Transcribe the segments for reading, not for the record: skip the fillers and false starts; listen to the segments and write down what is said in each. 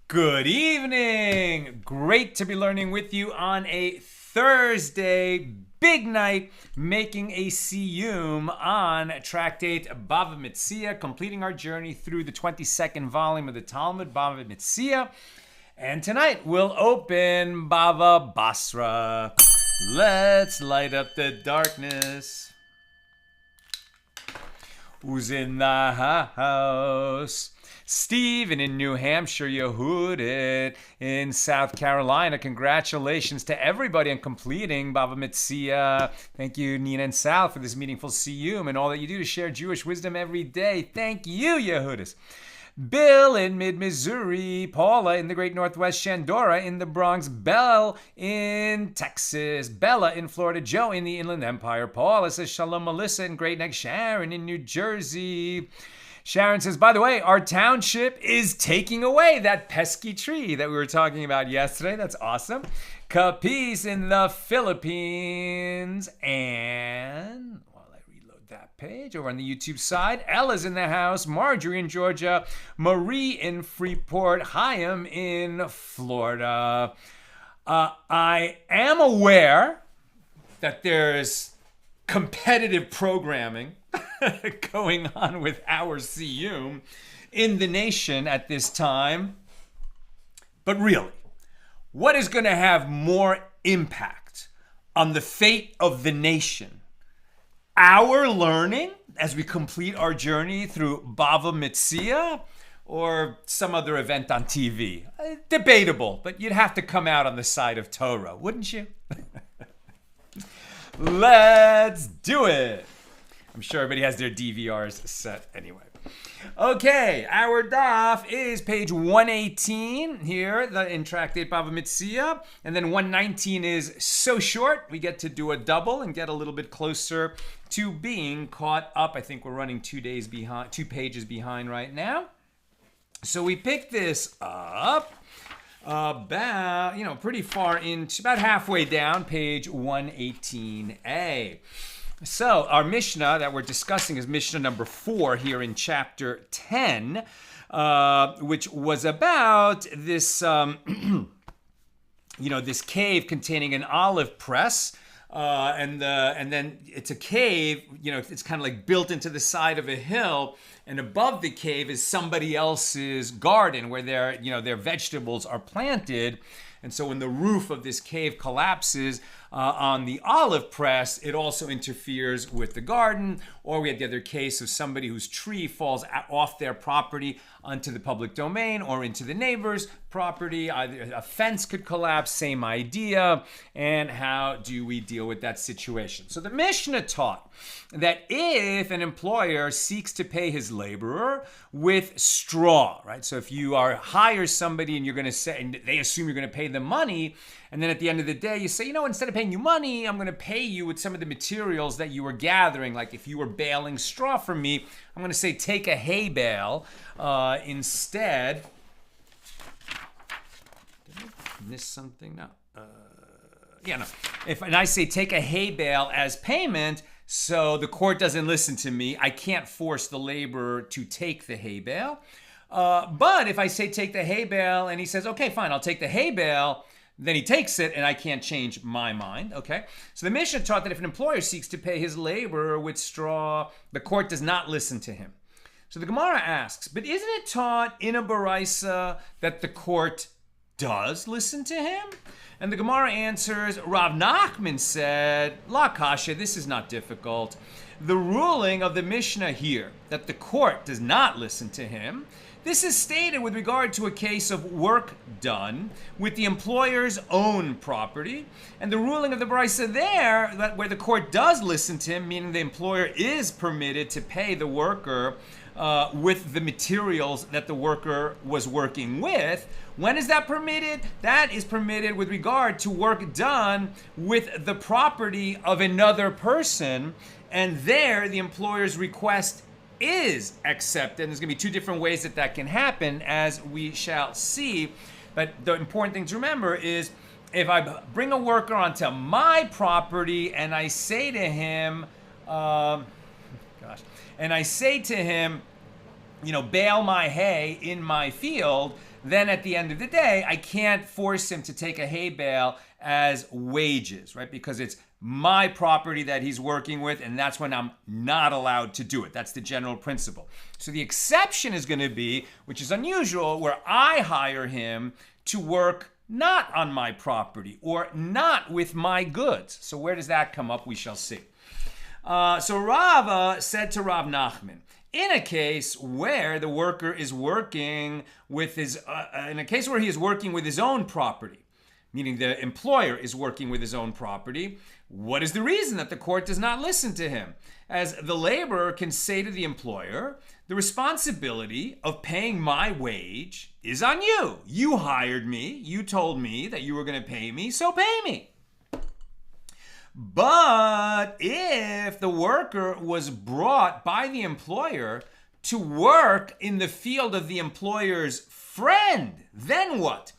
Good evening. Great to be learning with you on a Thursday. Big night, making a siyum on tractate Bava Metzia, completing our journey through the 22nd volume of the Talmud, Bava Metzia. And tonight we'll open Bava Basra. Let's light up the darkness. Who's in the house? Stephen in New Hampshire, Yehudit in South Carolina. Congratulations to everybody on completing Bava Metzia. Thank you, Nina and Sal, for this meaningful siyum and all that you do to share Jewish wisdom every day. Thank you, Yehudis. Bill in mid-Missouri, Paula in the Great Northwest, Shandora in the Bronx, Belle in Texas, Bella in Florida, Joe in the Inland Empire, Paula says Shalom, Melissa in Great Neck, Sharon in New Jersey. Sharon says, by the way, our township is taking away that pesky tree that we were talking about yesterday. That's awesome. Capiz in the Philippines. And while I reload that page, over on the YouTube side, Ella's in the house. Marjorie in Georgia. Marie in Freeport. Chaim in Florida. I am aware that there's competitive programming going on with our siyum in the nation at this time. But really, what is going to have more impact on the fate of the nation? Our learning as we complete our journey through Bava Metzia, or some other event on TV? Debatable, but you'd have to come out on the side of Torah, wouldn't you? Let's do it. I'm sure everybody has their DVRs set anyway. Okay, our daf is page 118 here, in Tractate Bava Metzia, and then 119 is so short we get to do a double and get a little bit closer to being caught up. I think we're running 2 pages behind right now. So we pick this up about, pretty far into, about halfway down, page 118a. So our Mishna that we're discussing is Mishna number 4 here in chapter 10, which was about this, this cave containing an olive press. And then it's a cave, it's kind of like built into the side of a hill, and above the cave is somebody else's garden where their vegetables are planted. And so when the roof of this cave collapses on the olive press, it also interferes with the garden. Or we had the other case of somebody whose tree falls off their property onto the public domain or into the neighbor's property. Either a fence could collapse, same idea. And how do we deal with that situation? So the Mishnah taught that if an employer seeks to pay his laborer with straw, right? So if you hire somebody and you're going to say, and they assume you're going to pay them money, and then at the end of the day you say, instead of paying you money, I'm going to pay you with some of the materials that you were gathering. Like if you were baling straw for me, I'm going to say take a hay bale instead. Did I miss something? No. And I say take a hay bale as payment, so the court doesn't listen to me, I can't force the laborer to take the hay bale. But if I say take the hay bale and he says, okay, fine, I'll take the hay bale, then he takes it and I can't change my mind, okay? So the Mishnah taught that if an employer seeks to pay his laborer with straw, the court does not listen to him. So the Gemara asks, but isn't it taught in a Baraisa that the court does listen to him? And the Gemara answers, Rav Nachman said, La Kasha, this is not difficult. The ruling of the Mishnah here, that the court does not listen to him, this is stated with regard to a case of work done with the employer's own property. And the ruling of the Baraisa there, that where the court does listen to him, meaning the employer is permitted to pay the worker with the materials that the worker was working with. When is that permitted? That is permitted with regard to work done with the property of another person. And there, the employer's request is accepted. And there's going to be 2 different ways that can happen, as we shall see. But the important thing to remember is, if I bring a worker onto my property and I say to him, Gosh. And I say to him, bale my hay in my field, then at the end of the day, I can't force him to take a hay bale as wages, right? Because it's my property that he's working with, and that's when I'm not allowed to do it. That's the general principle. So the exception is going to be, which is unusual, where I hire him to work not on my property or not with my goods. So where does that come up? We shall see. So Rava said to Rav Nachman, in a case where the worker is working with his, in a case where he is working with his own property, meaning the employer is working with his own property, what is the reason that the court does not listen to him? As the laborer can say to the employer, the responsibility of paying my wage is on you. You hired me. You told me that you were going to pay me, so pay me. But if the worker was brought by the employer to work in the field of the employer's friend, then what?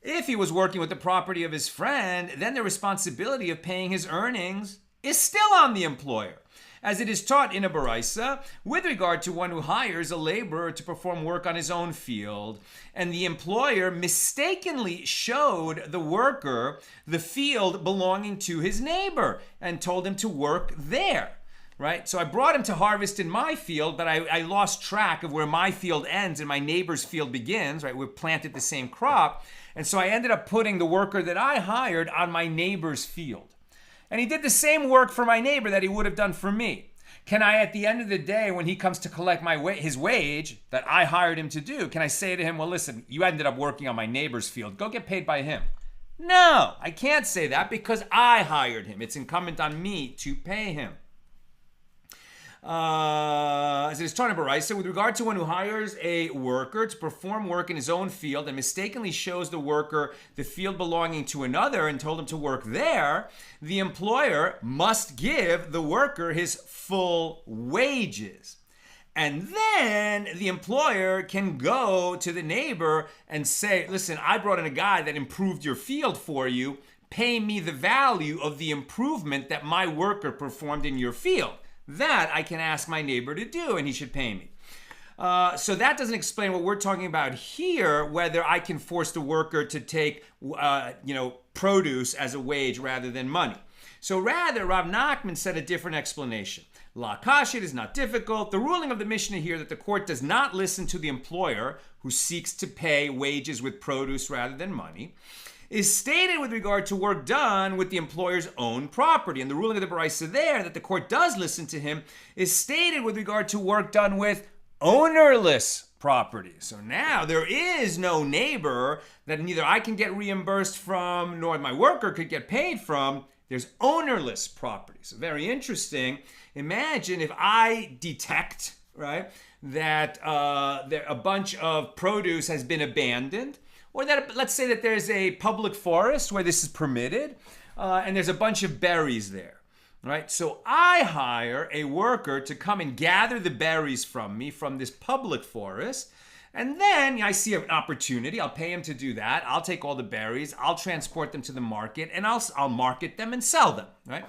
If he was working with the property of his friend, then the responsibility of paying his earnings is still on the employer. As it is taught in a baraisa, with regard to one who hires a laborer to perform work on his own field, and the employer mistakenly showed the worker the field belonging to his neighbor and told him to work there. Right? So I brought him to harvest in my field, but I lost track of where my field ends and my neighbor's field begins. Right? We planted the same crop. And so I ended up putting the worker that I hired on my neighbor's field. And he did the same work for my neighbor that he would have done for me. Can I, at the end of the day, when he comes to collect his wage that I hired him to do, can I say to him, well, listen, you ended up working on my neighbor's field. Go get paid by him. No, I can't say that because I hired him. It's incumbent on me to pay him. As it is taught in baraisa, with regard to one who hires a worker to perform work in his own field and mistakenly shows the worker the field belonging to another and told him to work there, the employer must give the worker his full wages. And then the employer can go to the neighbor and say, listen, I brought in a guy that improved your field for you. Pay me the value of the improvement that my worker performed in your field. That I can ask my neighbor to do, and he should pay me. So that doesn't explain what we're talking about here, whether I can force the worker to take, produce as a wage rather than money. So rather, Rav Nachman said a different explanation. La Kashit is not difficult. The ruling of the Mishna here that the court does not listen to the employer who seeks to pay wages with produce rather than money is stated with regard to work done with the employer's own property. And the ruling of the baraisa there, that the court does listen to him, is stated with regard to work done with ownerless property. So now there is no neighbor that neither I can get reimbursed from, nor my worker could get paid from. There's ownerless property. So very interesting. Imagine if I detect, right, that a bunch of produce has been abandoned, or that, let's say that there's a public forest where this is permitted, and there's a bunch of berries there, right? So I hire a worker to come and gather the berries from me from this public forest, and then I see an opportunity. I'll pay him to do that. I'll take all the berries. I'll transport them to the market, and I'll market them and sell them, right?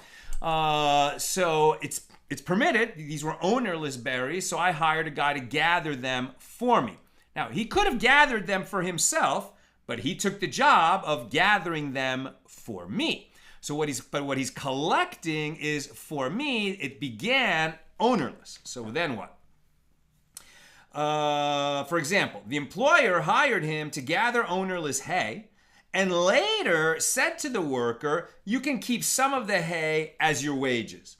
So it's permitted. These were ownerless berries, so I hired a guy to gather them for me. Now, he could have gathered them for himself, but he took the job of gathering them for me. So what he's collecting is for me. It began ownerless. So then what? For example, the employer hired him to gather ownerless hay and later said to the worker, you can keep some of the hay as your wages.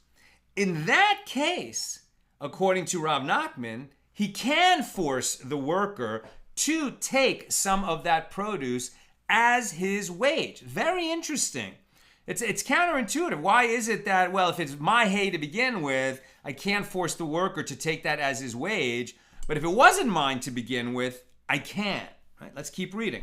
In that case, according to Rav Nachman, he can force the worker to take some of that produce as his wage. Very interesting. It's counterintuitive. Why is it that, well, if it's my hay to begin with, I can't force the worker to take that as his wage, but if it wasn't mine to begin with, I can. Right? Let's keep reading.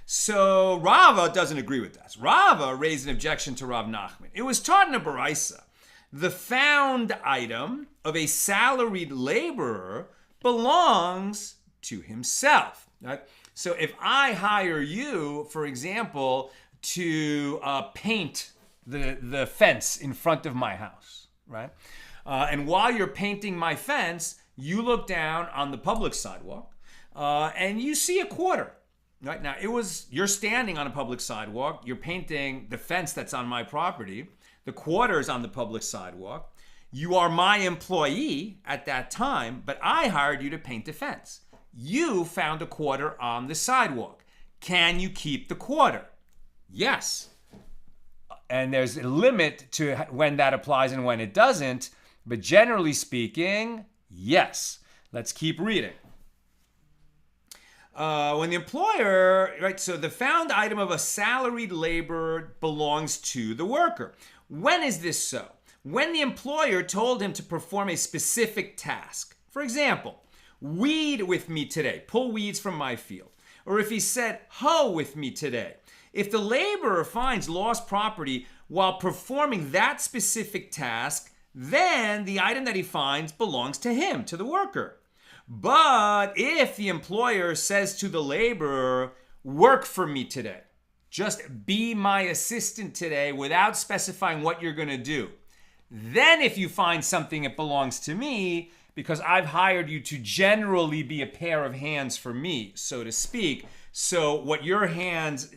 So Rava doesn't agree with this. Rava raised an objection to Rav Nachman. It was taught in a baraisa. The found item of a salaried laborer belongs to himself. Right? So if I hire you, for example, to paint the fence in front of my house, right? And while you're painting my fence, you look down on the public sidewalk and you see a quarter. Right now, you're standing on a public sidewalk. You're painting the fence that's on my property. The quarter is on the public sidewalk. You are my employee at that time, but I hired you to paint the fence. You found a quarter on the sidewalk. Can you keep the quarter? Yes. And there's a limit to when that applies and when it doesn't. But generally speaking, yes. Let's keep reading. When the employer, right, so the found item of a salaried laborer belongs to the worker. When is this so? When the employer told him to perform a specific task. For example, weed with me today, pull weeds from my field. Or if he said, hoe with me today. If the laborer finds lost property while performing that specific task, then the item that he finds belongs to him, to the worker. But if the employer says to the laborer, work for me today, just be my assistant today without specifying what you're going to do, then if you find something that belongs to me, because I've hired you to generally be a pair of hands for me, so to speak. So what your hands,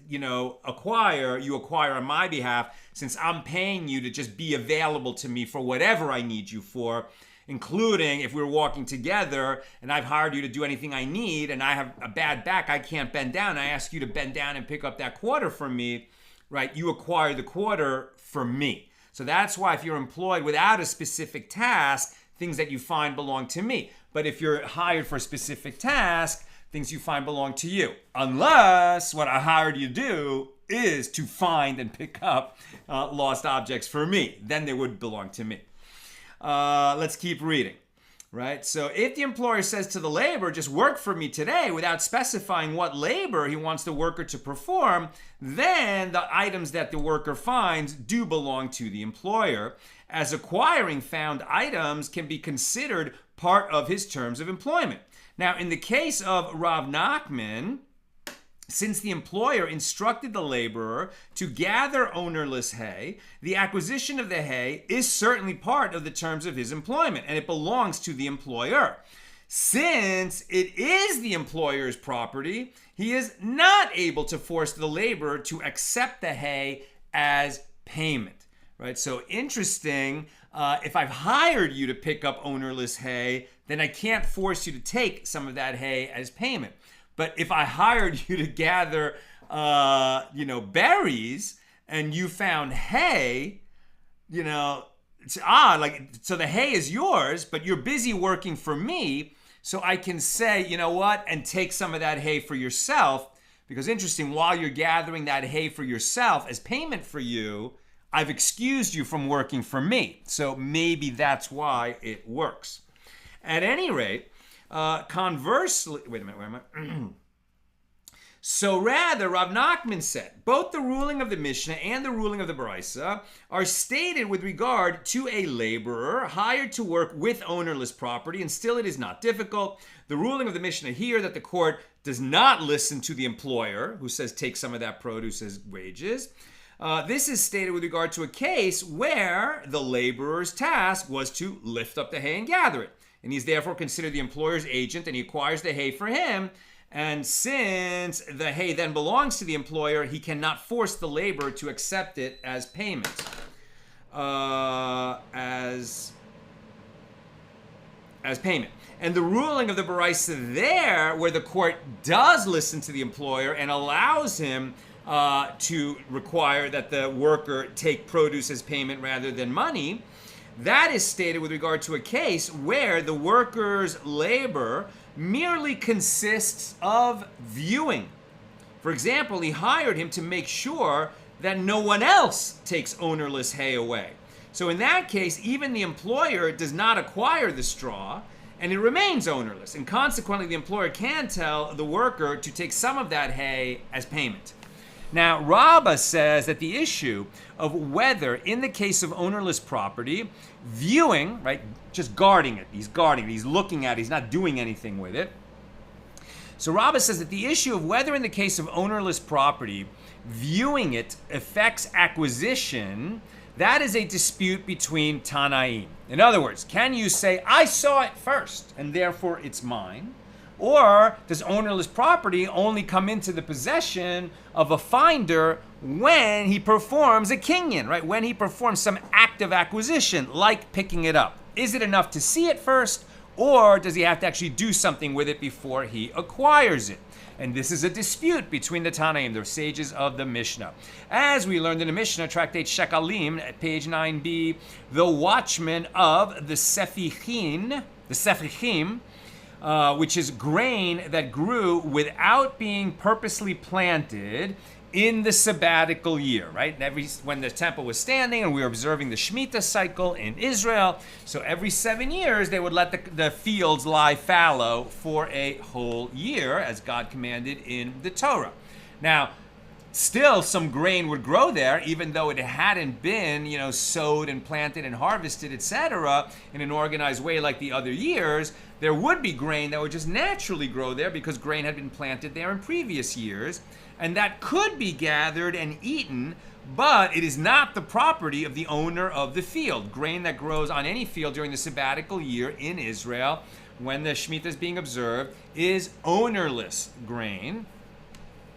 acquire, you acquire on my behalf, since I'm paying you to just be available to me for whatever I need you for, including if we're walking together and I've hired you to do anything I need and I have a bad back, I can't bend down. I ask you to bend down and pick up that quarter from me, right? You acquire the quarter for me. So that's why if you're employed without a specific task, things that you find belong to me. But if you're hired for a specific task, things you find belong to you. Unless what I hired you to do is to find and pick up lost objects for me. Then they would belong to me. Let's keep reading, right? So if the employer says to the laborer, just work for me today without specifying what labor he wants the worker to perform, then the items that the worker finds do belong to the employer, as acquiring found items can be considered part of his terms of employment. Now, in the case of Rav Nachman, since the employer instructed the laborer to gather ownerless hay, the acquisition of the hay is certainly part of the terms of his employment, and it belongs to the employer. Since it is the employer's property, he is not able to force the laborer to accept the hay as payment. Right? So interesting, if I've hired you to pick up ownerless hay, then I can't force you to take some of that hay as payment. But if I hired you to gather, berries, and you found hay, so the hay is yours, but you're busy working for me, so I can say, you know what, and take some of that hay for yourself, because interesting, while you're gathering that hay for yourself as payment for you, I've excused you from working for me. So maybe that's why it works. At any rate, conversely, wait a minute, where am I? So rather, Rav Nachman said, both the ruling of the Mishna and the ruling of the Baraisa are stated with regard to a laborer hired to work with ownerless property, and still it is not difficult. The ruling of the Mishna here that the court does not listen to the employer, who says take some of that produce as wages. This is stated with regard to a case where the laborer's task was to lift up the hay and gather it. And he's therefore considered the employer's agent, and he acquires the hay for him. And since the hay then belongs to the employer, he cannot force the laborer to accept it as payment. As payment. And the ruling of the Baraisa there, where the court does listen to the employer and allows him to require that the worker take produce as payment rather than money, that is stated with regard to a case where the worker's labor merely consists of viewing. For example, he hired him to make sure that no one else takes ownerless hay away. So in that case, even the employer does not acquire the straw, and it remains ownerless. And consequently, the employer can tell the worker to take some of that hay as payment. Now, Rabbah says that the issue of whether, in the case of ownerless property, viewing, right, just guarding it, he's looking at it, he's not doing anything with it. So Rabbah says that the issue of whether, in the case of ownerless property, viewing it affects acquisition that is a dispute between Tanaim. In other words, can you say, I saw it first, and therefore it's mine? Or does ownerless property only come into the possession of a finder when he performs a kinyan, right? When he performs some act of acquisition, like picking it up. Is it enough to see it first, or does he have to actually do something with it before he acquires it? And this is a dispute between the Tanaim, the sages of the Mishnah. As we learned in the Mishnah, tractate Shekalim, at page 9b, the watchmen of the Sefichim, which is grain that grew without being purposely planted in the sabbatical year, right? When the temple was standing and we were observing the Shemitah cycle in Israel, so every 7 years they would let the fields lie fallow for a whole year, as God commanded in the Torah. Now, still some grain would grow there, even though it hadn't been, sowed and planted and harvested, etc., in an organized way like the other years. There would be grain that would just naturally grow there because grain had been planted there in previous years, and that could be gathered and eaten, but it is not the property of the owner of the field. Grain that grows on any field during the sabbatical year in Israel, when the Shemitah is being observed, is ownerless grain.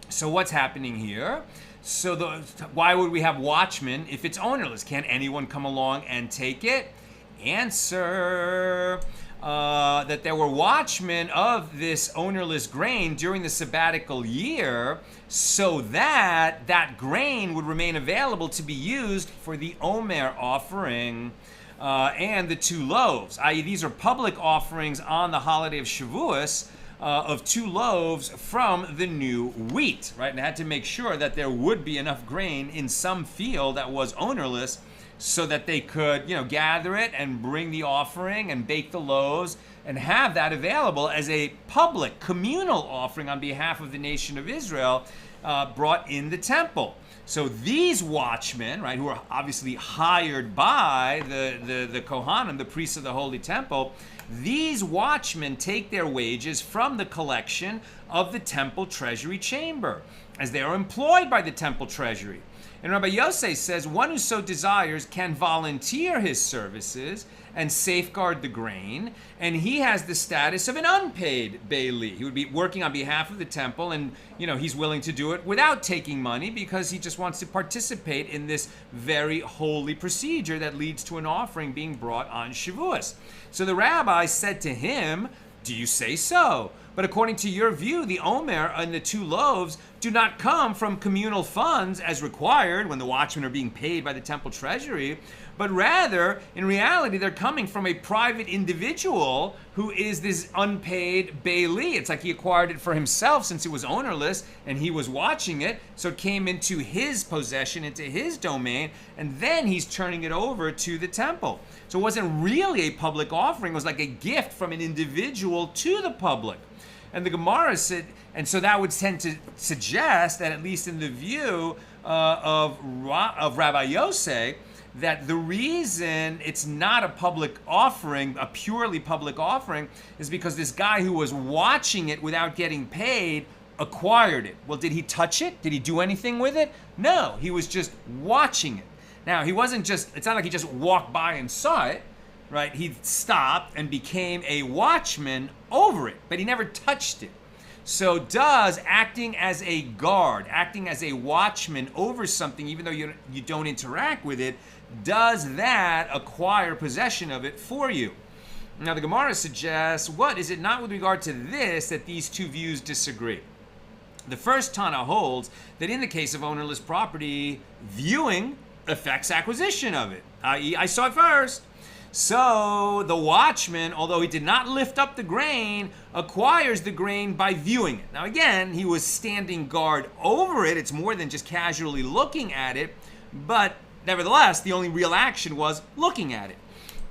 So what's happening here? So why would we have watchmen if it's ownerless? Can't anyone come along and take it? Answer, that there were watchmen of this ownerless grain during the sabbatical year, so that that grain would remain available to be used for the Omer offering and the 2 loaves, i.e. these are public offerings on the holiday of Shavuos, of 2 loaves from the new wheat, right? And they had to make sure that there would be enough grain in some field that was ownerless so that they could, gather it and bring the offering and bake the loaves and have that available as a public, communal offering on behalf of the nation of Israel, brought in the temple. So these watchmen, right, who are obviously hired by the Kohanim, the priests of the Holy Temple, these watchmen take their wages from the collection of the temple treasury chamber, as they are employed by the temple treasury. And Rabbi Yosef says, one who so desires can volunteer his services and safeguard the grain, and he has the status of an unpaid Bailey. He would be working on behalf of the temple, and he's willing to do it without taking money because he just wants to participate in this very holy procedure that leads to an offering being brought on Shavuos. So the rabbi said to him, do you say so? But according to your view, the Omer and the 2 loaves do not come from communal funds as required when the watchmen are being paid by the temple treasury, but rather, in reality, they're coming from a private individual who is this unpaid Bailey. It's like he acquired it for himself since it was ownerless and he was watching it, so it came into his possession, into his domain, and then he's turning it over to the temple. So it wasn't really a public offering, it was like a gift from an individual to the public. And the Gemara said, and so that would tend to suggest that, at least in the view of Rabbi Yosef, that the reason it's not a public offering, a purely public offering, is because this guy who was watching it without getting paid acquired it. Well, did he touch it? Did he do anything with it? No, he was just watching it. Now, it's not like he just walked by and saw it, right? He stopped and became a watchman over it, but he never touched it. So does acting as a guard, acting as a watchman over something, even though you don't interact with it, does that acquire possession of it for you? Now the Gemara suggests, what is it not with regard to this that these 2 views disagree? The first Tana holds that in the case of ownerless property, viewing affects acquisition of it, i.e. I saw it first. So the watchman, although he did not lift up the grain, acquires the grain by viewing it. Now again, he was standing guard over it. It's more than just casually looking at it, but nevertheless, the only real action was looking at it.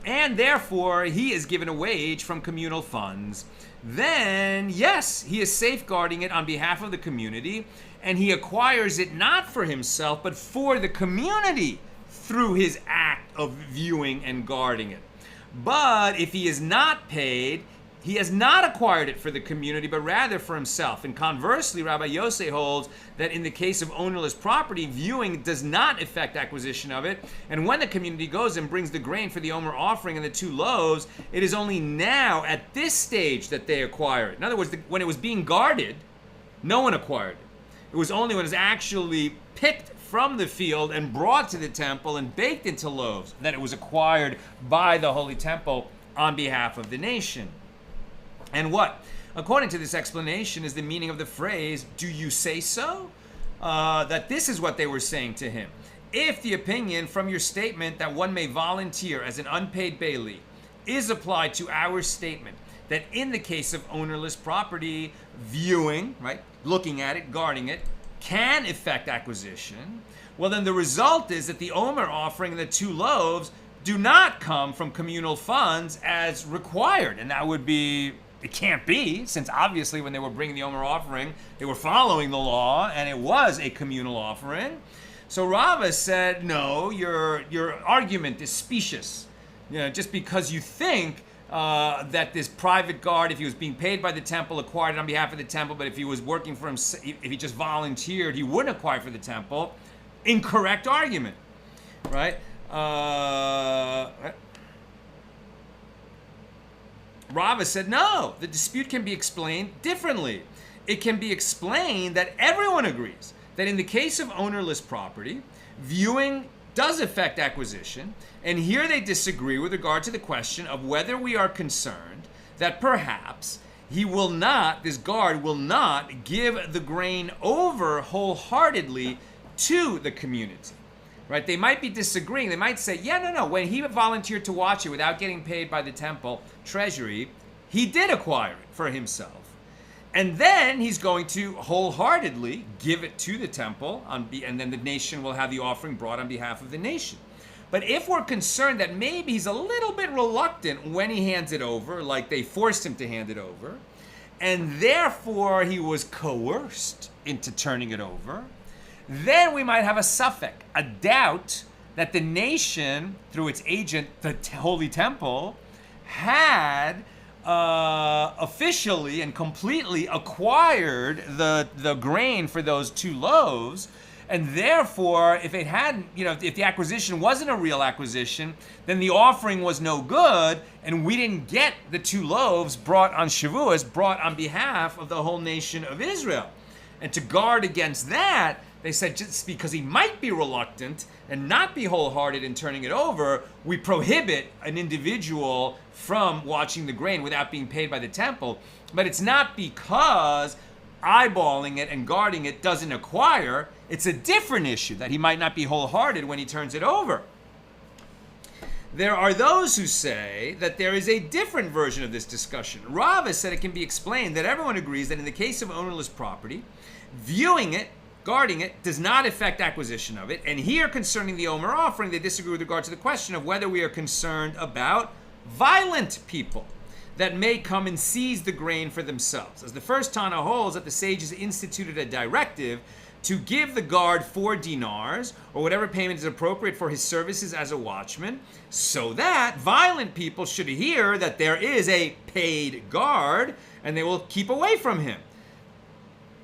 And therefore, he is given a wage from communal funds. Then, yes, he is safeguarding it on behalf of the community, and he acquires it not for himself, but for the community, through his act of viewing and guarding it. But if he is not paid, he has not acquired it for the community, but rather for himself. And conversely, Rabbi Yosef holds that in the case of ownerless property, viewing does not affect acquisition of it. And when the community goes and brings the grain for the Omer offering and the 2 loaves, it is only now at this stage that they acquire it. In other words, when it was being guarded, no one acquired it. It was only when it was actually picked from the field and brought to the temple and baked into loaves that it was acquired by the Holy Temple on behalf of the nation. And what, according to this explanation, is the meaning of the phrase, do you say so? That this is what they were saying to him. If the opinion from your statement that one may volunteer as an unpaid bailee is applied to our statement that in the case of ownerless property, viewing, right, looking at it, guarding it, can affect acquisition, well then the result is that the Omer offering and the 2 loaves do not come from communal funds as required. And that would be, it can't be, since obviously when they were bringing the Omer offering, they were following the law and it was a communal offering. So Rava said, no, your argument is specious. You know, just because you think that this private guard, if he was being paid by the temple, acquired it on behalf of the temple, but if he was working for him, if he just volunteered, he wouldn't acquire for the temple. Incorrect argument, right? Rava said, no, the dispute can be explained differently. It can be explained that everyone agrees that in the case of ownerless property, viewing does affect acquisition, and here they disagree with regard to the question of whether we are concerned that perhaps this guard will not give the grain over wholeheartedly to the community. Right? They might be disagreeing. They might say, yeah, no, when he volunteered to watch it without getting paid by the temple treasury, he did acquire it for himself. And then he's going to wholeheartedly give it to the temple, and then the nation will have the offering brought on behalf of the nation. But if we're concerned that maybe he's a little bit reluctant when he hands it over, like they forced him to hand it over, and therefore he was coerced into turning it over, then we might have a suffix, a doubt that the nation, through its agent, the Holy Temple, had officially and completely acquired the grain for those 2 loaves, and therefore, if it hadn't, if the acquisition wasn't a real acquisition, then the offering was no good, and we didn't get the 2 loaves brought on Shavuos, brought on behalf of the whole nation of Israel. And to guard against that, they said just because he might be reluctant and not be wholehearted in turning it over, we prohibit an individual from watching the grain without being paid by the temple. But it's not because eyeballing it and guarding it doesn't acquire. It's a different issue that he might not be wholehearted when he turns it over. There are those who say that there is a different version of this discussion. Rava said it can be explained that everyone agrees that in the case of ownerless property, viewing it, guarding it, does not affect acquisition of it. And here, concerning the Omer offering, they disagree with regard to the question of whether we are concerned about violent people that may come and seize the grain for themselves. As the first Tana holds that the sages instituted a directive to give the guard 4 dinars, or whatever payment is appropriate for his services as a watchman, so that violent people should hear that there is a paid guard, and they will keep away from him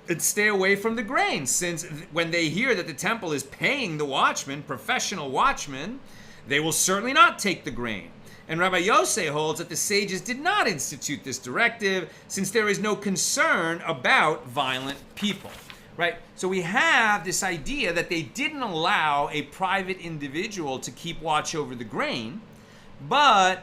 and stay away from the grain, since when they hear that the temple is paying the watchman, professional watchmen, they will certainly not take the grain. And Rabbi Yosef holds that the sages did not institute this directive, since there is no concern about violent people. Right? So we have this idea that they didn't allow a private individual to keep watch over the grain, but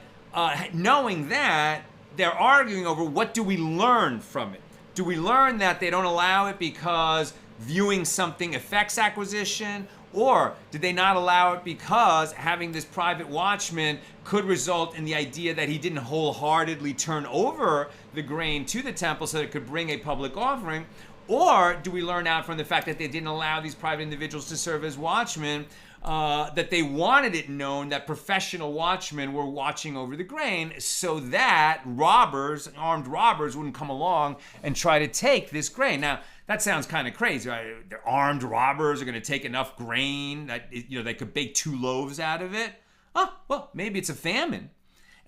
knowing that, they're arguing over what do we learn from it. Do we learn that they don't allow it because viewing something affects acquisition? Or did they not allow it because having this private watchman could result in the idea that he didn't wholeheartedly turn over the grain to the temple so that it could bring a public offering? Or do we learn out from the fact that they didn't allow these private individuals to serve as watchmen, that they wanted it known that professional watchmen were watching over the grain so that armed robbers wouldn't come along and try to take this grain? Now, that sounds kind of crazy, right? The armed robbers are going to take enough grain that they could bake 2 loaves out of it. Oh, well, maybe it's a famine.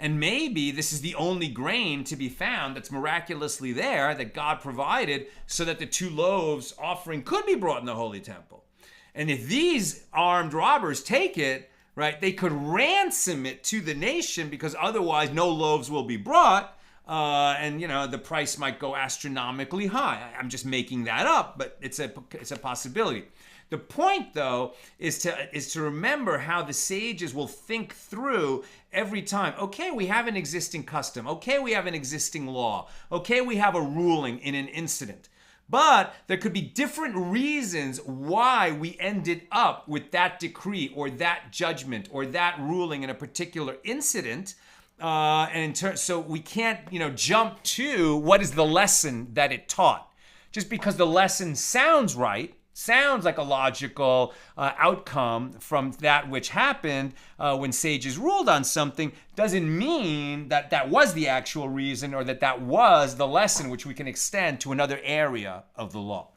And maybe this is the only grain to be found that's miraculously there that God provided so that the 2 loaves offering could be brought in the Holy Temple. And if these armed robbers take it, right, they could ransom it to the nation because otherwise no loaves will be brought. And the price might go astronomically high. I'm just making that up, but it's a possibility. The point, though, is to remember how the sages will think through every time. Okay, we have an existing custom. Okay, we have an existing law. Okay, we have a ruling in an incident. But there could be different reasons why we ended up with that decree or that judgment or that ruling in a particular incident. So we can't, jump to what is the lesson that it taught. Just because the lesson sounds right, sounds like a logical outcome from that which happened when sages ruled on something, doesn't mean that that was the actual reason or that was the lesson which we can extend to another area of the law.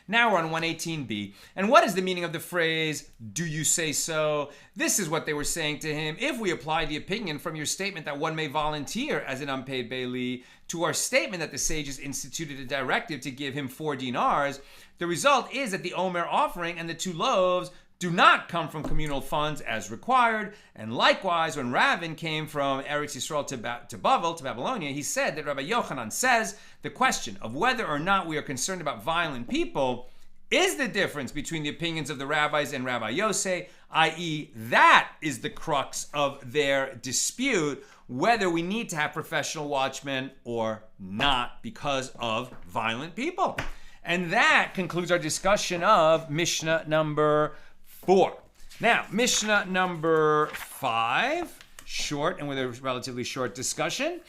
Now we're on 118b. And what is the meaning of the phrase, do you say so? This is what they were saying to him. If we apply the opinion from your statement that one may volunteer as an unpaid bailee to our statement that the sages instituted a directive to give him 4 dinars, the result is that the Omer offering and the 2 loaves do not come from communal funds as required. And likewise, when Ravin came from Eretz Yisrael to Bava, to Babylonia, he said that Rabbi Yochanan says the question of whether or not we are concerned about violent people is the difference between the opinions of the rabbis and Rabbi Yosei, i.e. that is the crux of their dispute, whether we need to have professional watchmen or not because of violent people. And that concludes our discussion of Mishnah number 4. Now, Mishnah number 5, short and with a relatively short discussion.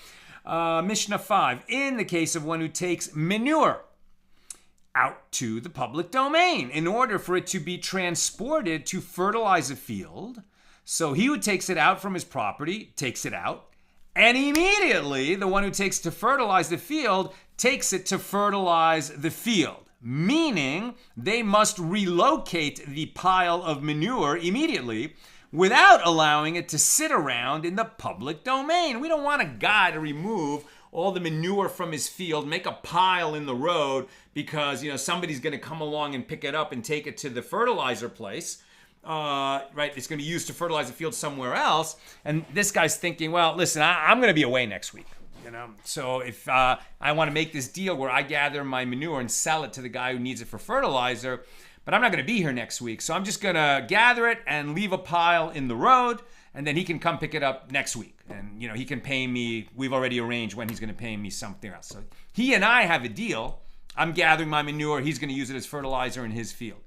Mishnah 5, in the case of one who takes manure out to the public domain in order for it to be transported to fertilize a field. So he who takes it out from his property takes it out, and immediately the one who takes to fertilize the field takes it to fertilize the field. Meaning they must relocate the pile of manure immediately without allowing it to sit around in the public domain. We don't want a guy to remove all the manure from his field, make a pile in the road because somebody's going to come along and pick it up and take it to the fertilizer place. Right? It's going to be used to fertilize the field somewhere else. And this guy's thinking, well, listen, I'm going to be away next week. So if I want to make this deal where I gather my manure and sell it to the guy who needs it for fertilizer, but I'm not going to be here next week. So I'm just going to gather it and leave a pile in the road, and then he can come pick it up next week. And, he can pay me. We've already arranged when he's going to pay me something else. So he and I have a deal. I'm gathering my manure. He's going to use it as fertilizer in his field.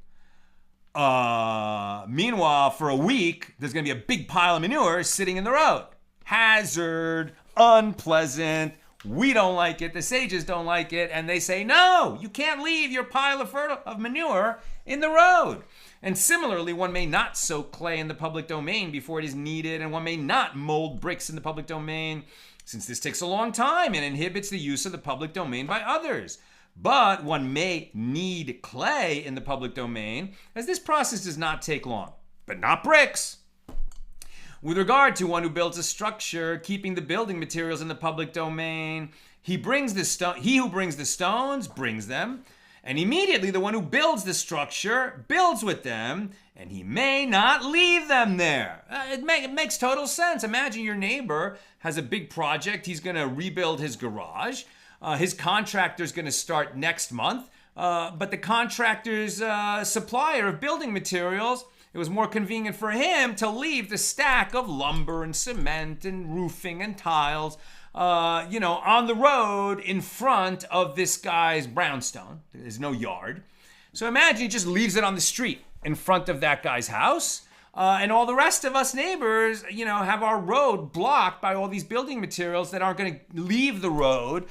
Meanwhile, for a week, there's going to be a big pile of manure sitting in the road. Hazard, unpleasant. We don't like it. The sages don't like it. And they say, no, you can't leave your pile of manure in the road. And similarly, one may not soak clay in the public domain before it is needed, and one may not mold bricks in the public domain, since this takes a long time and inhibits the use of the public domain by others. But one may need clay in the public domain, as this process does not take long, but not bricks. With regard to one who builds a structure, keeping the building materials in the public domain, he who brings the stones brings them, and immediately the one who builds the structure builds with them, and he may not leave them there. It makes total sense. Imagine your neighbor has a big project. He's going to rebuild his garage. His contractor's going to start next month, but the contractor's supplier of building materials, it was more convenient for him to leave the stack of lumber and cement and roofing and tiles, on the road in front of this guy's brownstone. There's no yard. So imagine he just leaves it on the street in front of that guy's house. And all the rest of us neighbors, have our road blocked by all these building materials that aren't going to leave the road,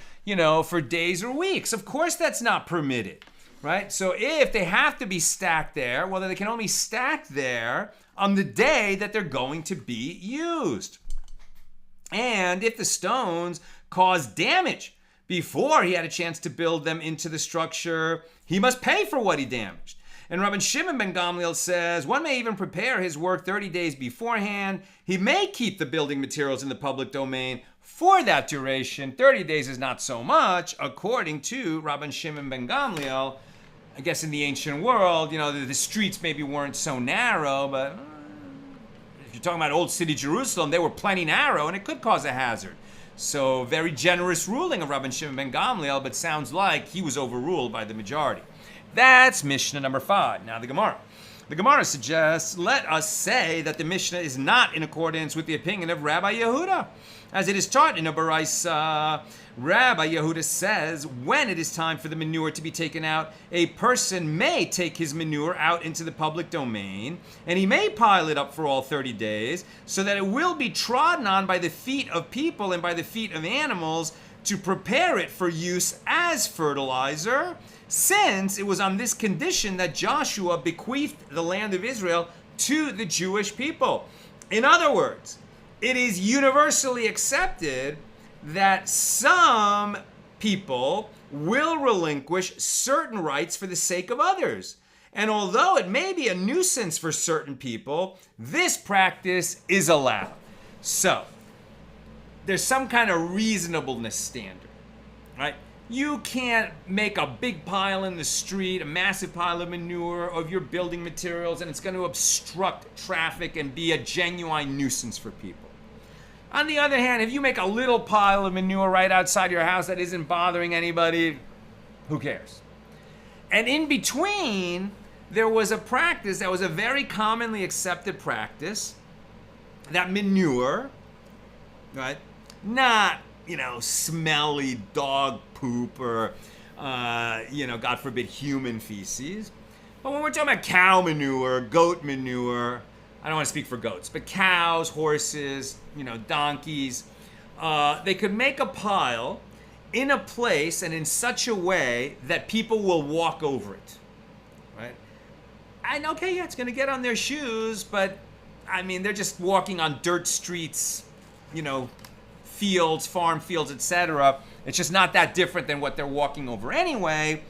for days or weeks. Of course, that's not permitted. Right? So if they have to be stacked there, well, then they can only stack there on the day that they're going to be used. And if the stones cause damage before he had a chance to build them into the structure, he must pay for what he damaged. And Rabban Shimon ben Gamliel says, one may even prepare his work 30 days beforehand. He may keep the building materials in the public domain for that duration. 30 days is not so much, according to Rabban Shimon ben Gamliel. I guess in the ancient world, the streets maybe weren't so narrow, but if you're talking about old city Jerusalem, they were plenty narrow, and it could cause a hazard. So very generous ruling of Rabban Shimon ben Gamliel, but sounds like he was overruled by the majority. That's Mishnah number 5. Now the Gemara. The Gemara suggests, let us say that the Mishnah is not in accordance with the opinion of Rabbi Yehuda. As it is taught in a Baraisa, Rabbi Yehuda says, when it is time for the manure to be taken out, a person may take his manure out into the public domain, and he may pile it up for all 30 days, so that it will be trodden on by the feet of people and by the feet of animals to prepare it for use as fertilizer, since it was on this condition that Joshua bequeathed the land of Israel to the Jewish people. In other words, it is universally accepted that some people will relinquish certain rights for the sake of others. And although it may be a nuisance for certain people, this practice is allowed. So, there's some kind of reasonableness standard, right? You can't make a big pile in the street, a massive pile of manure of your building materials, and it's going to obstruct traffic and be a genuine nuisance for people. On the other hand, if you make a little pile of manure right outside your house that isn't bothering anybody, who cares? And in between, there was a practice that was a very commonly accepted practice, that manure, right? Not, smelly dog poop or, God forbid, human feces. But when we're talking about cow manure, goat manure, I don't want to speak for goats, but cows, horses, donkeys, they could make a pile in a place and in such a way that people will walk over it, right? And okay, yeah, it's going to get on their shoes, but they're just walking on dirt streets, fields, farm fields, etc. It's just not that different than what they're walking over anyway.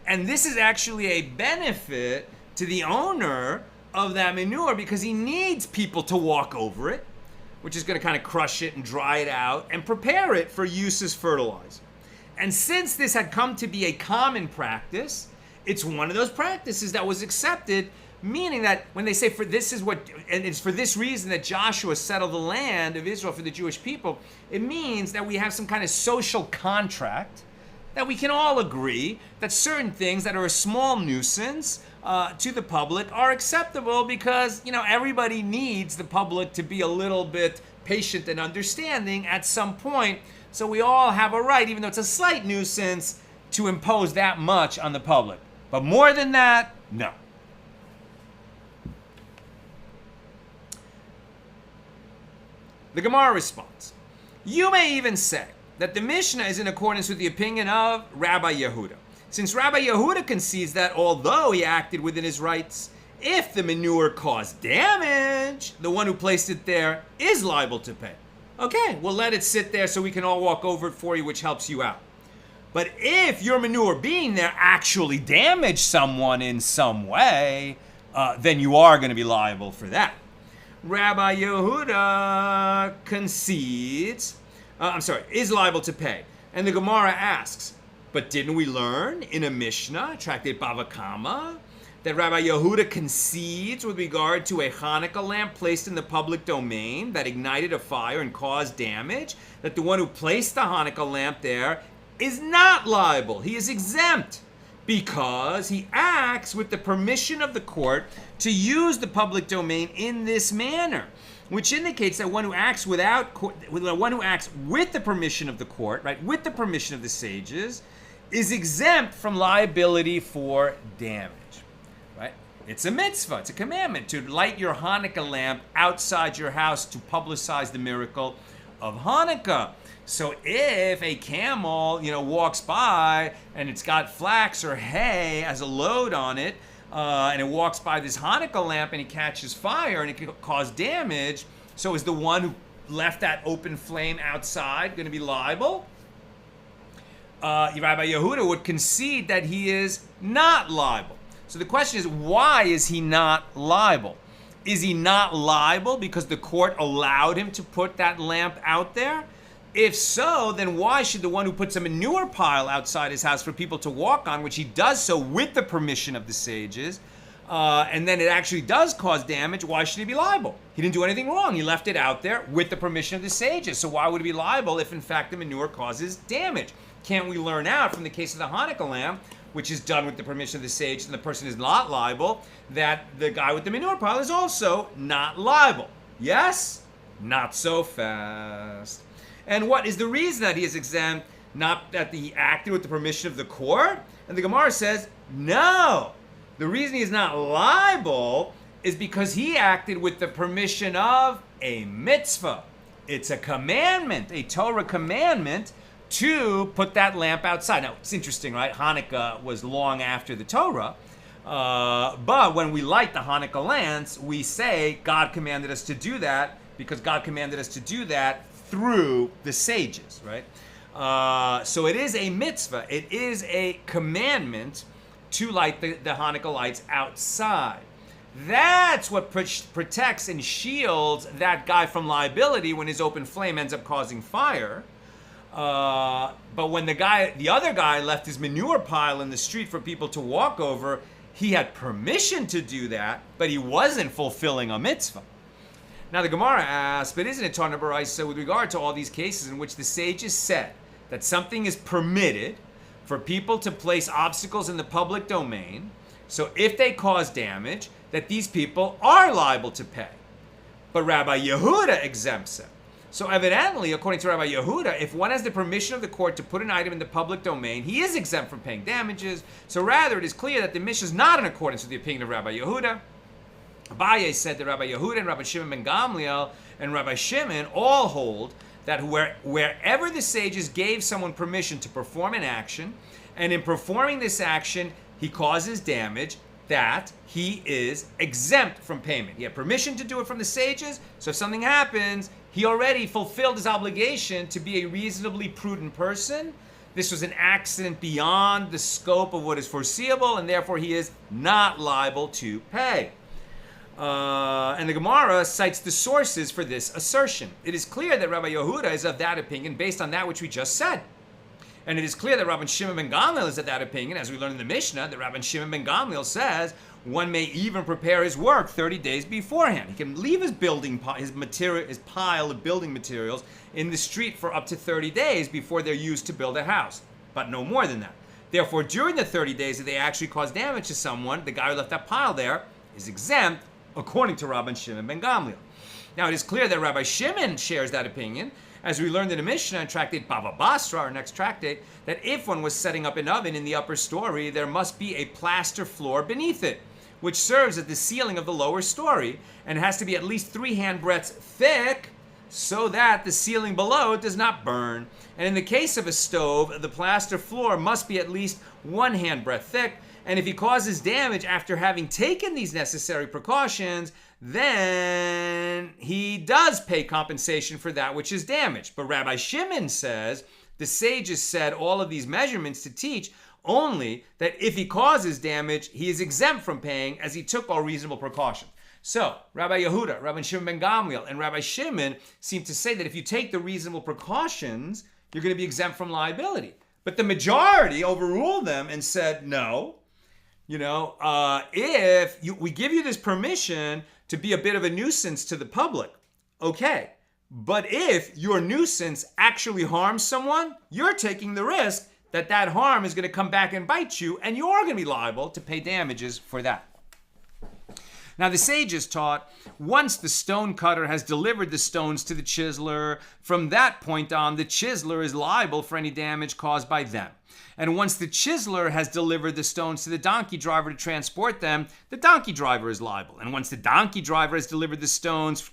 And this is actually a benefit to the owner of that manure because he needs people to walk over it, which is going to kind of crush it and dry it out and prepare it for use as fertilizer. And since this had come to be a common practice, it's one of those practices that was accepted, meaning that when they say and it's for this reason that Joshua settled the land of Israel for the Jewish people, it means that we have some kind of social contract that we can all agree that certain things that are a small nuisance to the public are acceptable because, everybody needs the public to be a little bit patient and understanding at some point. So we all have a right, even though it's a slight nuisance, to impose that much on the public. But more than that, no. The Gemara responds, you may even say that the Mishnah is in accordance with the opinion of Rabbi Yehuda, since Rabbi Yehuda concedes that although he acted within his rights, if the manure caused damage, the one who placed it there is liable to pay. Okay, we'll let it sit there so we can all walk over it for you, which helps you out. But if your manure being there actually damaged someone in some way, then you are going to be liable for that. Rabbi Yehuda concedes, is liable to pay. And the Gemara asks, but didn't we learn in a Mishnah, tractate Bava Kama, that Rabbi Yehuda concedes with regard to a Hanukkah lamp placed in the public domain that ignited a fire and caused damage, that the one who placed the Hanukkah lamp there is not liable. He is exempt because he acts with the permission of the court to use the public domain in this manner, which indicates that one who acts with the permission of the court, right, with the permission of the sages, is exempt from liability for damage. Right? It's a mitzvah, it's a commandment to light your Hanukkah lamp outside your house to publicize the miracle of Hanukkah. So if a camel, walks by and it's got flax or hay as a load on it, and it walks by this Hanukkah lamp and it catches fire and it can cause damage, so is the one who left that open flame outside going to be liable? Rabbi Yehuda would concede that he is not liable. So the question is, why is he not liable? Is he not liable because the court allowed him to put that lamp out there? If so, then why should the one who puts a manure pile outside his house for people to walk on, which he does so with the permission of the sages, and then it actually does cause damage, why should he be liable? He didn't do anything wrong. He left it out there with the permission of the sages. So why would he be liable if in fact the manure causes damage? Can't we learn out from the case of the Hanukkah lamp, which is done with the permission of the sages and the person is not liable, that the guy with the manure pile is also not liable? Yes? Not so fast. And what is the reason that he is exempt? Not that he acted with the permission of the court? And the Gemara says, no. The reason he is not liable is because he acted with the permission of a mitzvah. It's a commandment, a Torah commandment, to put that lamp outside. Now, it's interesting, right? Hanukkah was long after the Torah. But when we light the Hanukkah lamps, we say God commanded us to do that because God commanded us to do that through the sages, right? So it is a mitzvah. It is a commandment to light the Hanukkah lights outside. That's what protects and shields that guy from liability when his open flame ends up causing fire. But when the other guy left his manure pile in the street for people to walk over, he had permission to do that, but he wasn't fulfilling a mitzvah. Now the Gemara asks, but isn't it Tana Baraisa with regard to all these cases in which the sages said that something is permitted for people to place obstacles in the public domain, so if they cause damage, that these people are liable to pay. But Rabbi Yehuda exempts it. So evidently, according to Rabbi Yehuda, if one has the permission of the court to put an item in the public domain, he is exempt from paying damages. So rather, it is clear that the Mishnah is not in accordance with the opinion of Rabbi Yehuda. Abaye said that Rabbi Yehuda and Rabbi Shimon ben Gamliel and Rabbi Shimon all hold that wherever the sages gave someone permission to perform an action, and in performing this action, he causes damage, that he is exempt from payment. He had permission to do it from the sages, so if something happens, he already fulfilled his obligation to be a reasonably prudent person. This was an accident beyond the scope of what is foreseeable, and therefore he is not liable to pay. And the Gemara cites the sources for this assertion. It is clear that Rabbi Yehuda is of that opinion based on that which we just said. And it is clear that Rabban Shimon ben Gamliel is of that opinion, as we learn in the Mishnah, that Rabban Shimon ben Gamliel says one may even prepare his work 30 days beforehand. He can leave his pile of building materials in the street for up to 30 days before they're used to build a house, but no more than that. Therefore, during the 30 days that they actually cause damage to someone, the guy who left that pile there is exempt, according to Rabban Shimon ben Gamliel. Now, it is clear that Rabbi Shimon shares that opinion, as we learned in the Mishna in tractate Bava Basra, our next tractate, that if one was setting up an oven in the upper story, there must be a plaster floor beneath it, which serves as the ceiling of the lower story, and has to be at least 3 handbreadths thick, so that the ceiling below does not burn. And in the case of a stove, the plaster floor must be at least 1 handbreadth thick, and if he causes damage after having taken these necessary precautions, then he does pay compensation for that which is damaged. But Rabbi Shimon says, the sages said all of these measurements to teach only that if he causes damage, he is exempt from paying as he took all reasonable precautions. So, Rabbi Yehuda, Rabbi Shimon ben Gamliel, and Rabbi Shimon seem to say that if you take the reasonable precautions, you're going to be exempt from liability. But the majority overruled them and said, no, if we give you this permission to be a bit of a nuisance to the public, okay. But if your nuisance actually harms someone, you're taking the risk that that harm is going to come back and bite you, and you're going to be liable to pay damages for that. Now, the sages taught, once the stone cutter has delivered the stones to the chiseler, from that point on, the chiseler is liable for any damage caused by them. And once the chiseler has delivered the stones to the donkey driver to transport them, the donkey driver is liable. And once the donkey driver has delivered the stones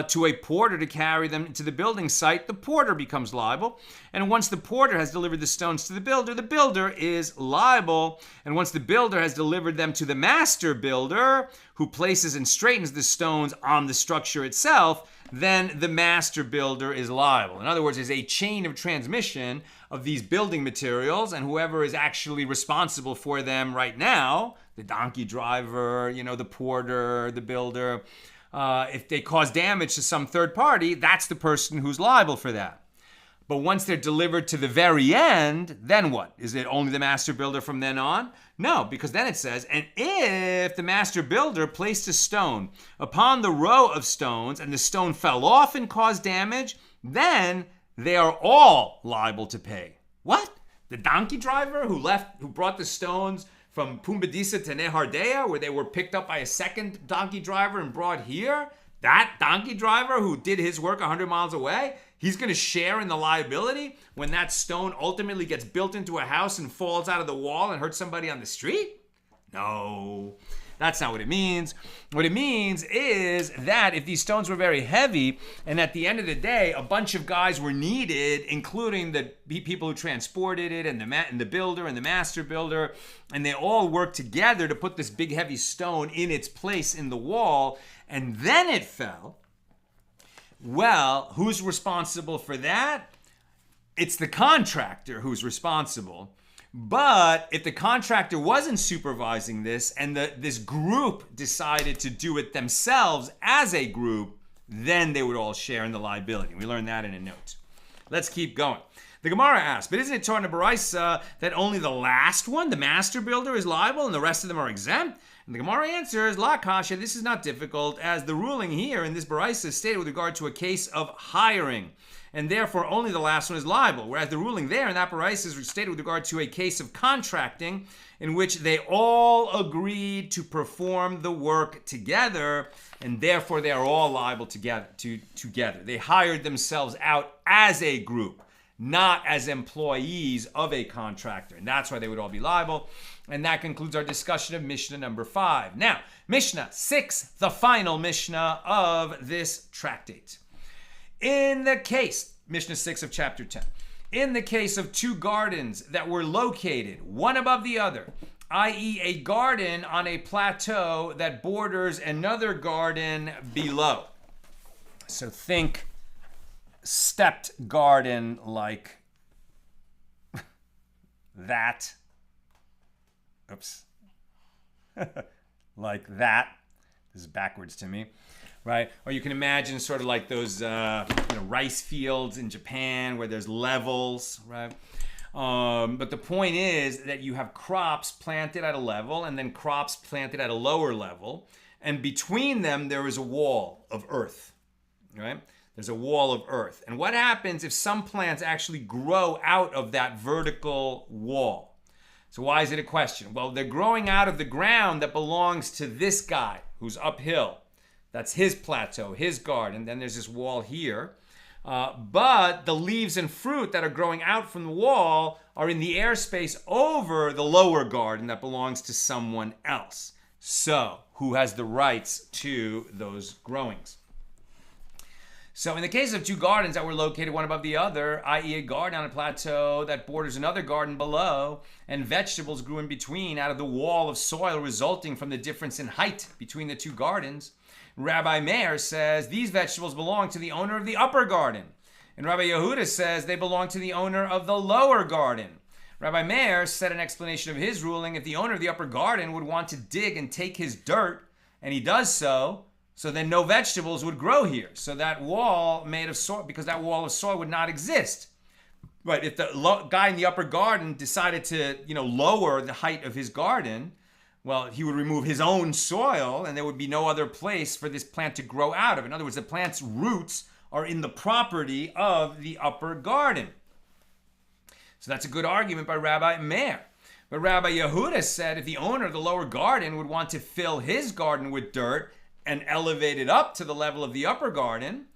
to a porter to carry them to the building site, the porter becomes liable. And once the porter has delivered the stones to the builder is liable. And once the builder has delivered them to the master builder, who places and straightens the stones on the structure itself, then the master builder is liable. In other words, there's a chain of transmission of these building materials, and whoever is actually responsible for them right now, the donkey driver, the porter, the builder. If they cause damage to some third party, that's the person who's liable for that. But once they're delivered to the very end, then what? Is it only the master builder from then on? No, because then it says, and if the master builder placed a stone upon the row of stones and the stone fell off and caused damage, then they are all liable to pay. What? The donkey driver who brought the stones from Pumbedisa to Nehardea, where they were picked up by a second donkey driver and brought here? That donkey driver who did his work 100 miles away, he's going to share in the liability when that stone ultimately gets built into a house and falls out of the wall and hurts somebody on the street? No, that's not what it means. What it means is that if these stones were very heavy and at the end of the day, a bunch of guys were needed, including the people who transported it and the builder and the master builder, and they all worked together to put this big heavy stone in its place in the wall, and then it fell. Well, who's responsible for that? It's the contractor who's responsible. But if the contractor wasn't supervising this and this group decided to do it themselves as a group, then they would all share in the liability. We learned that in a note. Let's keep going. The Gemara asks, but isn't it taught in the Baraisa that only the last one, the master builder, is liable and the rest of them are exempt? And the Gemara answers, La Kasha, this is not difficult, as the ruling here in this Baraisa is stated with regard to a case of hiring, and therefore only the last one is liable, whereas the ruling there in that Baraisa is stated with regard to a case of contracting, in which they all agreed to perform the work together, and therefore they are all liable together. They hired themselves out as a group, not as employees of a contractor, and that's why they would all be liable. And that concludes our discussion of Mishnah number 5. Now, Mishnah 6, the final Mishnah of this tractate. In the case, Mishnah 6 of chapter 10, in the case of two gardens that were located one above the other, i.e. a garden on a plateau that borders another garden below. So think stepped garden like that. Oops. Like that. This is backwards to me, right? Or you can imagine sort of like those rice fields in Japan where there's levels, right? But the point is that you have crops planted at a level and then crops planted at a lower level. And between them, there is a wall of earth, right? There's a wall of earth. And what happens if some plants actually grow out of that vertical wall? So why is it a question? Well, they're growing out of the ground that belongs to this guy who's uphill. That's his plateau, his garden. Then there's this wall here. But the leaves and fruit that are growing out from the wall are in the airspace over the lower garden that belongs to someone else. So who has the rights to those growings? So in the case of two gardens that were located one above the other, i.e. a garden on a plateau that borders another garden below, and vegetables grew in between out of the wall of soil resulting from the difference in height between the two gardens, Rabbi Meir says these vegetables belong to the owner of the upper garden. And Rabbi Yehuda says they belong to the owner of the lower garden. Rabbi Meir said an explanation of his ruling, if the owner of the upper garden would want to dig and take his dirt, and he does so then no vegetables would grow here. So that wall made of soil, because that wall of soil would not exist. Right? If the guy in the upper garden decided to, lower the height of his garden, well, he would remove his own soil and there would be no other place for this plant to grow out of. In other words, the plant's roots are in the property of the upper garden. So that's a good argument by Rabbi Meir. But Rabbi Yehuda said if the owner of the lower garden would want to fill his garden with dirt and elevate it up to the level of the upper garden,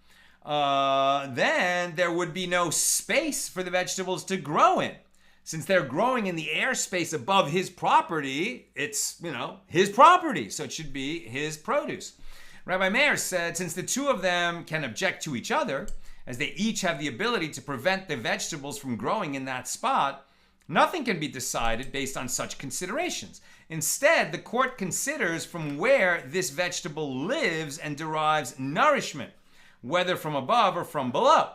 then there would be no space for the vegetables to grow in. Since they're growing in the airspace above his property, it's, his property, so it should be his produce. Rabbi Meir said, since the two of them can object to each other, as they each have the ability to prevent the vegetables from growing in that spot, nothing can be decided based on such considerations. Instead, the court considers from where this vegetable lives and derives nourishment, whether from above or from below.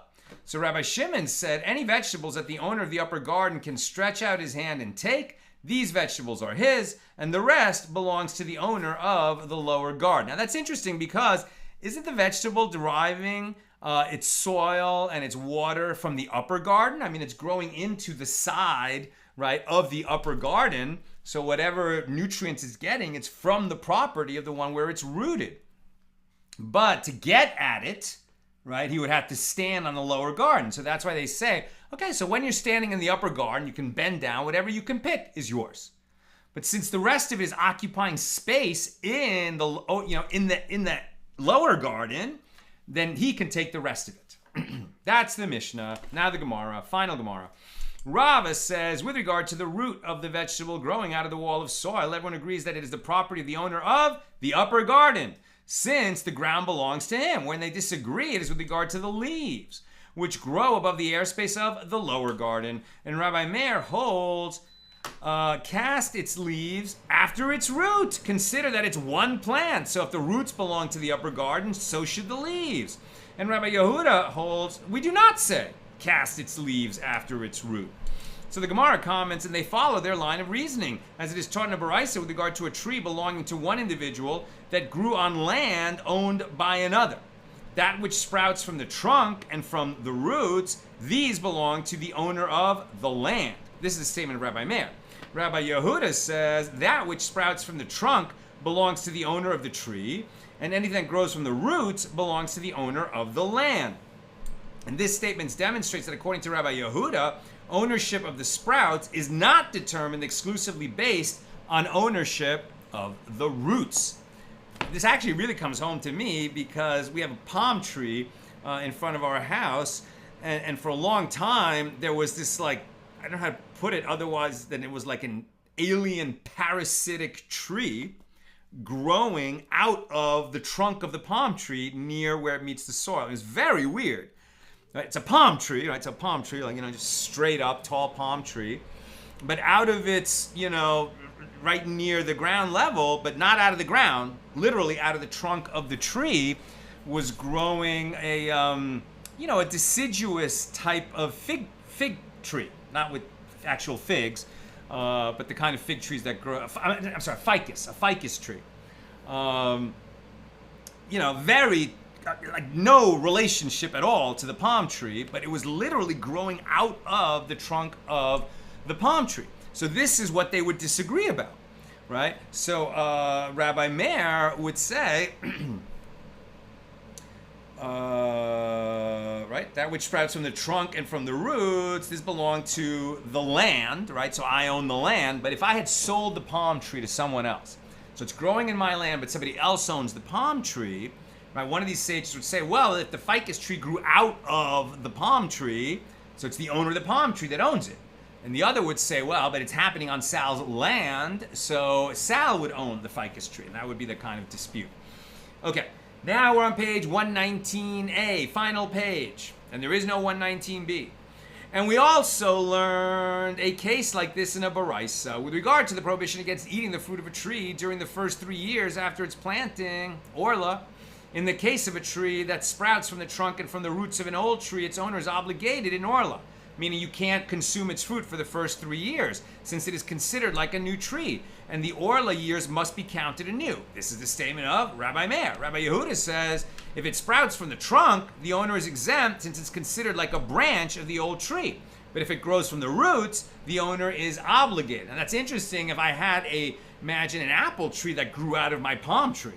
So Rabbi Shimon said, any vegetables that the owner of the upper garden can stretch out his hand and take, These vegetables are his, and the rest belongs to the owner of the lower garden. Now that's interesting because isn't the vegetable deriving its soil and its water from the upper garden? I mean, it's growing into the side, right, of the upper garden. So whatever nutrients it's getting, it's from the property of the one where it's rooted. But to get at it, right, he would have to stand on the lower garden. So that's why they say, okay, so when you're standing in the upper garden, you can bend down, whatever you can pick is yours. But since the rest of it is occupying space in the, in the lower garden, then he can take the rest of it. That's the Mishnah. Now the Gemara, final Gemara. Rava says, with regard to the root of the vegetable growing out of the wall of soil, everyone agrees that it is the property of the owner of the upper garden, since the ground belongs to him. When they disagree, it is with regard to the leaves, which grow above the airspace of the lower garden. And Rabbi Meir holds, cast its leaves after its root. Consider that it's one plant. So if the roots belong to the upper garden, so should the leaves. And Rabbi Yehuda holds, we do not say, cast its leaves after its root. So the Gemara comments, and they follow their line of reasoning, as it is taught in a Baraisa with regard to a tree belonging to one individual that grew on land owned by another. That which sprouts from the trunk and from the roots, these belong to the owner of the land. This is a statement of Rabbi Meir. Rabbi Yehuda says, that which sprouts from the trunk belongs to the owner of the tree, and anything that grows from the roots belongs to the owner of the land. And this statement demonstrates that according to Rabbi Yehuda, ownership of the sprouts is not determined exclusively based on ownership of the roots. This actually really comes home to me because we have a palm tree in front of our house, and for a long time there was this, like, I don't know how to put it otherwise than it was like an alien parasitic tree growing out of the trunk of the palm tree near where it meets the soil. It was very weird. It's a palm tree, right? It's a palm tree, like, just straight up tall palm tree. But out of its, right near the ground level, but not out of the ground, literally out of the trunk of the tree, was growing a deciduous type of fig tree. Not with actual figs, but the kind of fig trees that grow, a ficus tree. Very, like, no relationship at all to the palm tree, but it was literally growing out of the trunk of the palm tree. So this is what they would disagree about, right? So Rabbi Meir would say, right, that which sprouts from the trunk and from the roots, this belonged to the land, right? So I own the land, but if I had sold the palm tree to someone else, so it's growing in my land, but somebody else owns the palm tree, right? One of these sages would say, well, if the ficus tree grew out of the palm tree, so it's the owner of the palm tree that owns it. And the other would say, well, but it's happening on Sal's land, so Sal would own the ficus tree, and that would be the kind of dispute. Okay, now we're on page 119a, final page, and there is no 119b. And we also learned a case like this in a Baraisa with regard to the prohibition against eating the fruit of a tree during the first 3 years after its planting, orla. In the case of a tree that sprouts from the trunk and from the roots of an old tree, its owner is obligated in orla, meaning you can't consume its fruit for the first 3 years, since it is considered like a new tree, and the orla years must be counted anew. This is the statement of Rabbi Meir. Rabbi Yehuda says, if it sprouts from the trunk, the owner is exempt, since it's considered like a branch of the old tree. But if it grows from the roots, the owner is obligated. And that's interesting. If I had imagine an apple tree that grew out of my palm tree,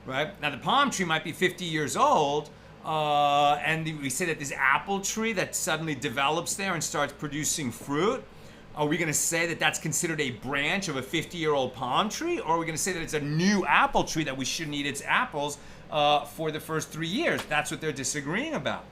right? Now the palm tree might be 50 years old, and we say that this apple tree that suddenly develops there and starts producing fruit, are we going to say that that's considered a branch of a 50-year-old palm tree? Or are we going to say that it's a new apple tree that we shouldn't eat its apples for the first 3 years? That's what they're disagreeing about.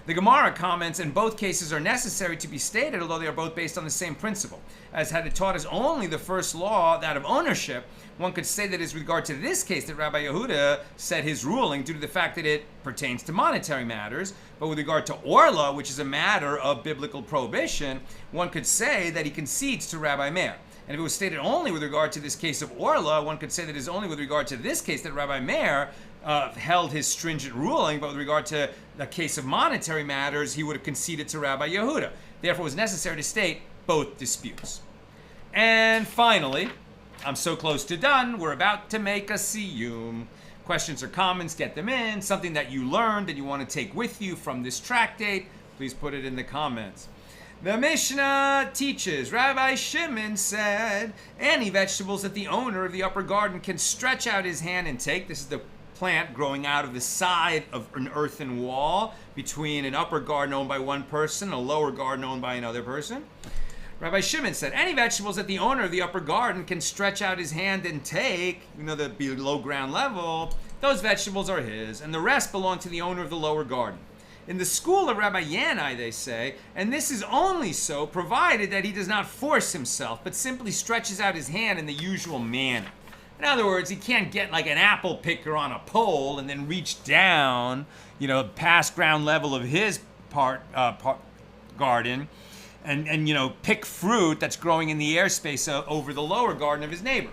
The Gemara comments, and both cases are necessary to be stated, although they are both based on the same principle. As had it taught us only the first law, that of ownership, one could say that it is with regard to this case that Rabbi Yehuda said his ruling due to the fact that it pertains to monetary matters, but with regard to orla, which is a matter of biblical prohibition, one could say that he concedes to Rabbi Meir. And if it was stated only with regard to this case of orla, one could say that it is only with regard to this case that Rabbi Meir held his stringent ruling, but with regard to the case of monetary matters, he would have conceded to Rabbi Yehuda. Therefore, it was necessary to state both disputes. And finally, I'm so close to done, we're about to make a siyum. Questions or comments, get them in. Something that you learned and you want to take with you from this tractate, please put it in the comments. The Mishnah teaches, Rabbi Shimon said, any vegetables that the owner of the upper garden can stretch out his hand and take. This is the plant growing out of the side of an earthen wall between an upper garden owned by one person and a lower garden owned by another person. Rabbi Shimon said, any vegetables that the owner of the upper garden can stretch out his hand and take, the below ground level, those vegetables are his, and the rest belong to the owner of the lower garden. In the school of Rabbi Yanai, they say, and this is only so provided that he does not force himself, but simply stretches out his hand in the usual manner. In other words, he can't get like an apple picker on a pole and then reach down, past ground level of his garden and pick fruit that's growing in the airspace over the lower garden of his neighbor.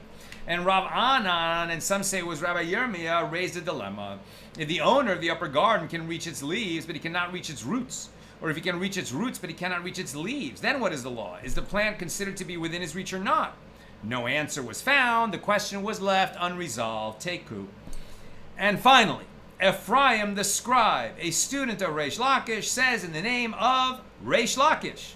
And Rav Anan, and some say it was Rabbi Yirmiyah, raised a dilemma. If the owner of the upper garden can reach its leaves, but he cannot reach its roots, or if he can reach its roots, but he cannot reach its leaves, then what is the law? Is the plant considered to be within his reach or not? No answer was found. The question was left unresolved. Teku. And finally, Ephraim the scribe, a student of Reish Lakish, says in the name of Reish Lakish,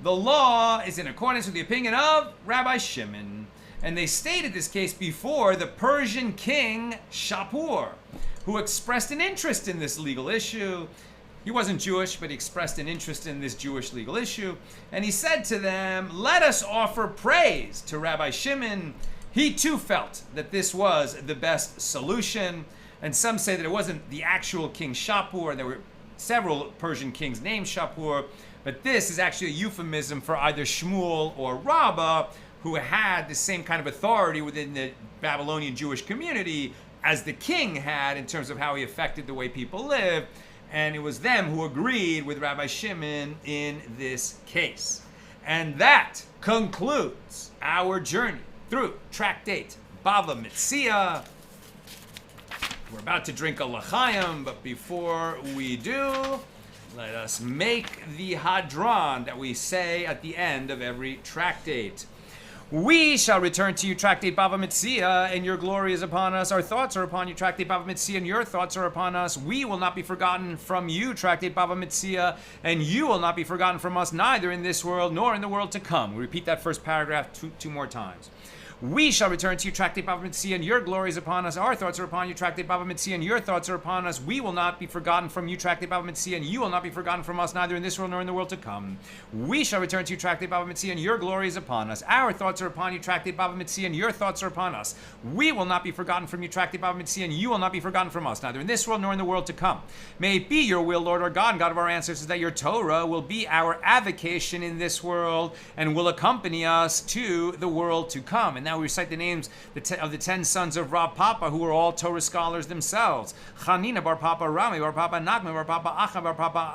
the law is in accordance with the opinion of Rabbi Shimon. And they stated this case before the Persian king Shapur, who expressed an interest in this legal issue. He wasn't Jewish, but he expressed an interest in this Jewish legal issue. And he said to them, let us offer praise to Rabbi Shimon. He too felt that this was the best solution. And some say that it wasn't the actual king Shapur. There were several Persian kings named Shapur. But this is actually a euphemism for either Shmuel or Rabbah, who had the same kind of authority within the Babylonian Jewish community as the king had in terms of how he affected the way people live. And it was them who agreed with Rabbi Shimon in this case. And that concludes our journey through tractate Bava Metzia. We're about to drink a l'chaim, but before we do, let us make the hadran that we say at the end of every tractate. We shall return to you, tractate Bava Metzia, and your glory is upon us. Our thoughts are upon you, tractate Bava Metzia, and your thoughts are upon us. We will not be forgotten from you, tractate Bava Metzia, and you will not be forgotten from us, neither in this world nor in the world to come. We repeat that first paragraph two more times. We shall return to you, tractate Bava Metzia, and your glory is upon us. Our thoughts are upon you, tractate Bava Metzia, and your thoughts are upon us. We will not be forgotten from you, tractate Bava Metzia, and you will not be forgotten from us, neither in this world nor in the world to come. We shall return to you, tractate Bava Metzia, and your glory is upon us. Our thoughts are upon you, tractate Bava Metzia, and your thoughts are upon us. We will not be forgotten from you, tractate Bava Metzia, and you will not be forgotten from us, neither in this world nor in the world to come. May it be your will, Lord our God, and God of our ancestors, that your Torah will be our avocation in this world and will accompany us to the world to come. And now we recite the names of the 10 sons of Rav Papa, who were all Torah scholars themselves. Chanina bar Papa, Rami bar Papa, Nachman bar Papa, Acha bar Papa,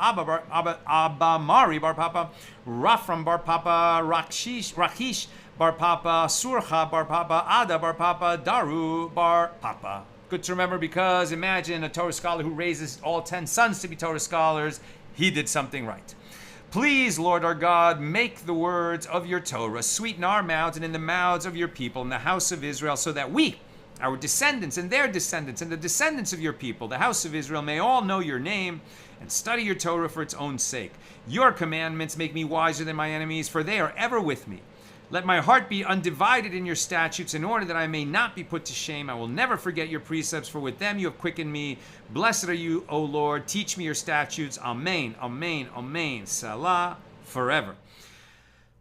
Abba Mari bar Papa, Rafram bar Papa, Rachish bar Papa, Surcha bar Papa, Ada bar Papa, Daru bar Papa. Good to remember, because imagine a Torah scholar who raises all 10 sons to be Torah scholars. He did something right. Please, Lord our God, make the words of your Torah sweet in our mouths and in the mouths of your people in the house of Israel, so that we, our descendants and their descendants and the descendants of your people, the house of Israel, may all know your name and study your Torah for its own sake. Your commandments make me wiser than my enemies, for they are ever with me. Let my heart be undivided in your statutes, in order that I may not be put to shame. I will never forget your precepts, for with them you have quickened me. Blessed are you, O Lord. Teach me your statutes. Amen, amen, amen. Salah, forever.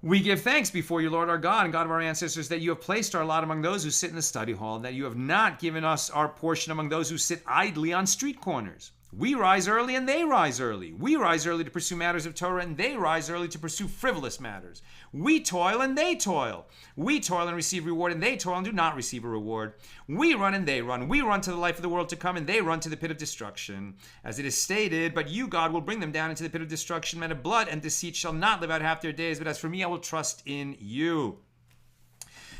We give thanks before you, Lord our God and God of our ancestors, that you have placed our lot among those who sit in the study hall, and that you have not given us our portion among those who sit idly on street corners. We rise early and they rise early. We rise early to pursue matters of Torah, and they rise early to pursue frivolous matters. We toil and they toil. We toil and receive reward, and they toil and do not receive a reward. We run and they run. We run to the life of the world to come, and they run to the pit of destruction. As it is stated, but you, God, will bring them down into the pit of destruction. Men of blood and deceit shall not live out half their days, but as for me, I will trust in you.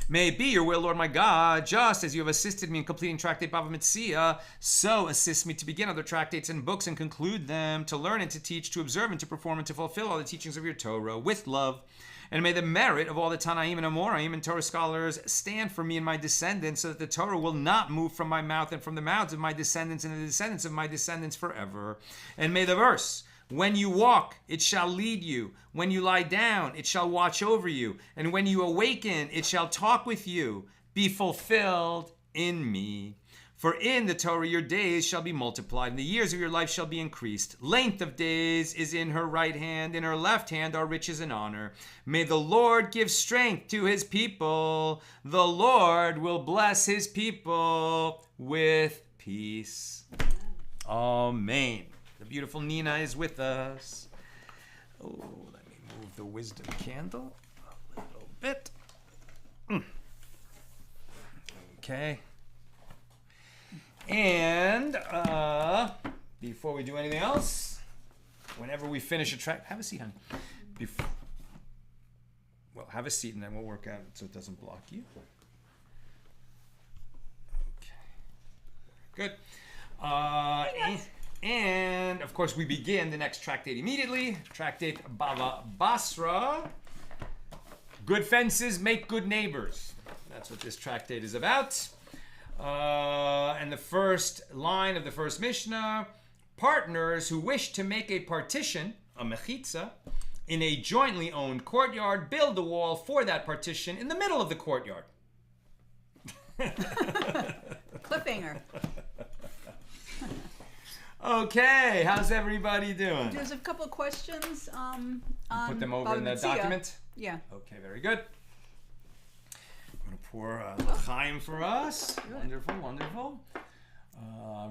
May it be your will, Lord my God, just as you have assisted me in completing tractate Bava Metzia, so assist me to begin other tractates and books and conclude them, to learn and to teach, to observe and to perform and to fulfill all the teachings of your Torah with love. And may the merit of all the Tanaim and Amoraim and Torah scholars stand for me and my descendants, so that the Torah will not move from my mouth and from the mouths of my descendants and the descendants of my descendants forever. And may the verse, when you walk, it shall lead you. When you lie down, it shall watch over you. And when you awaken, it shall talk with you. Be fulfilled in me. For in the Torah your days shall be multiplied, and the years of your life shall be increased. Length of days is in her right hand, in her left hand are riches and honor. May the Lord give strength to his people. The Lord will bless his people with peace. Amen. The beautiful Nina is with us. Oh, let me move the wisdom candle a little bit. Okay. And before we do anything else, whenever we finish a track, have a seat, honey. Well, have a seat and then we'll work out it so it doesn't block you. Okay. Good. And of course, we begin the next tractate immediately. Tractate Bava Basra. Good fences make good neighbors. That's what this tractate is about. And the first line of the first Mishnah: partners who wish to make a partition, a mechitza, in a jointly owned courtyard, build a wall for that partition in the middle of the courtyard. Cliffhanger. Okay, how's everybody doing? There's a couple of questions on Put them over in the Metzia. Document? Yeah. Okay, very good. I'm going to pour Chaim for us. Good. Wonderful, wonderful.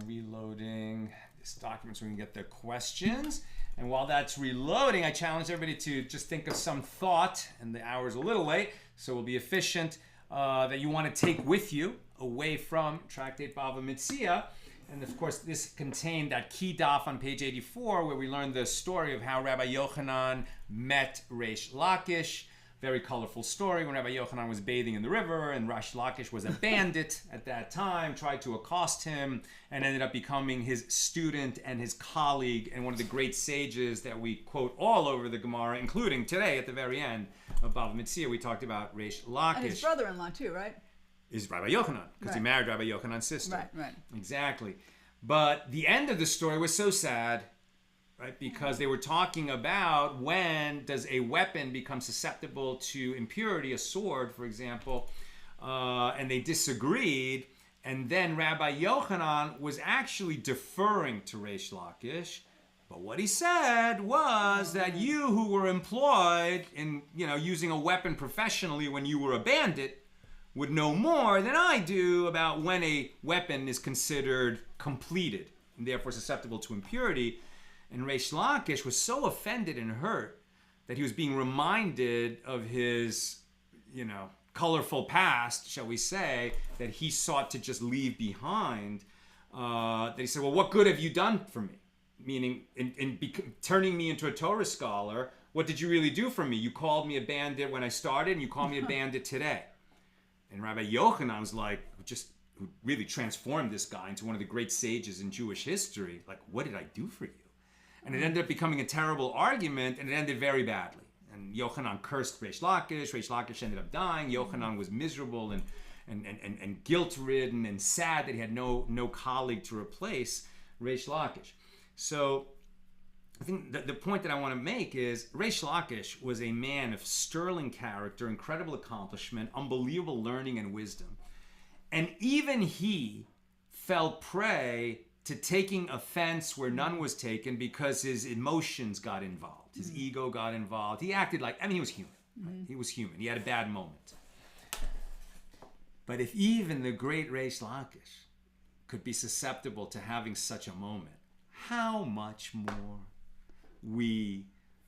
Reloading this document so we can get the questions. And while that's reloading, I challenge everybody to just think of some thought, and the hour's a little late, so we'll be efficient, that you want to take with you away from Tractate Bava Metzia. And of course, this contained that key daf on page 84, where we learned the story of how Rabbi Yochanan met Reish Lakish. Very colorful story when Rabbi Yochanan was bathing in the river, and Reish Lakish was a bandit at that time, tried to accost him, and ended up becoming his student and his colleague, and one of the great sages that we quote all over the Gemara, including today at the very end of Bava Metzia. We talked about Reish Lakish. And his brother-in-law too, right? Is Rabbi Yochanan, because he married Rabbi Yochanan's sister. Right. Exactly. But the end of the story was so sad, right? Because they were talking about when does a weapon become susceptible to impurity, a sword, for example, and they disagreed. And then Rabbi Yochanan was actually deferring to Reish Lakish. But what he said was that you who were employed in, using a weapon professionally when you were a bandit would know more than I do about when a weapon is considered completed and therefore susceptible to impurity. And Reish Lakish was so offended and hurt that he was being reminded of his, colorful past, shall we say, that he sought to just leave behind. That he said, well, what good have you done for me? Meaning, in turning me into a Torah scholar, what did you really do for me? You called me a bandit when I started, and you call me a bandit today. And Rabbi Yochanan was like, who really transformed this guy into one of the great sages in Jewish history. Like, what did I do for you? And it ended up becoming a terrible argument, and it ended very badly. And Yochanan cursed Reish Lakish. Reish Lakish ended up dying. Yochanan was miserable and guilt-ridden and sad that he had no colleague to replace Reish Lakish. So I think the point that I want to make is Reish Lakish was a man of sterling character, incredible accomplishment, unbelievable learning and wisdom. And even he fell prey to taking offense where none was taken because his emotions got involved. His ego got involved. He acted like, he was human. Right? He was human. He had a bad moment. But if even the great Reish Lakish could be susceptible to having such a moment, how much more we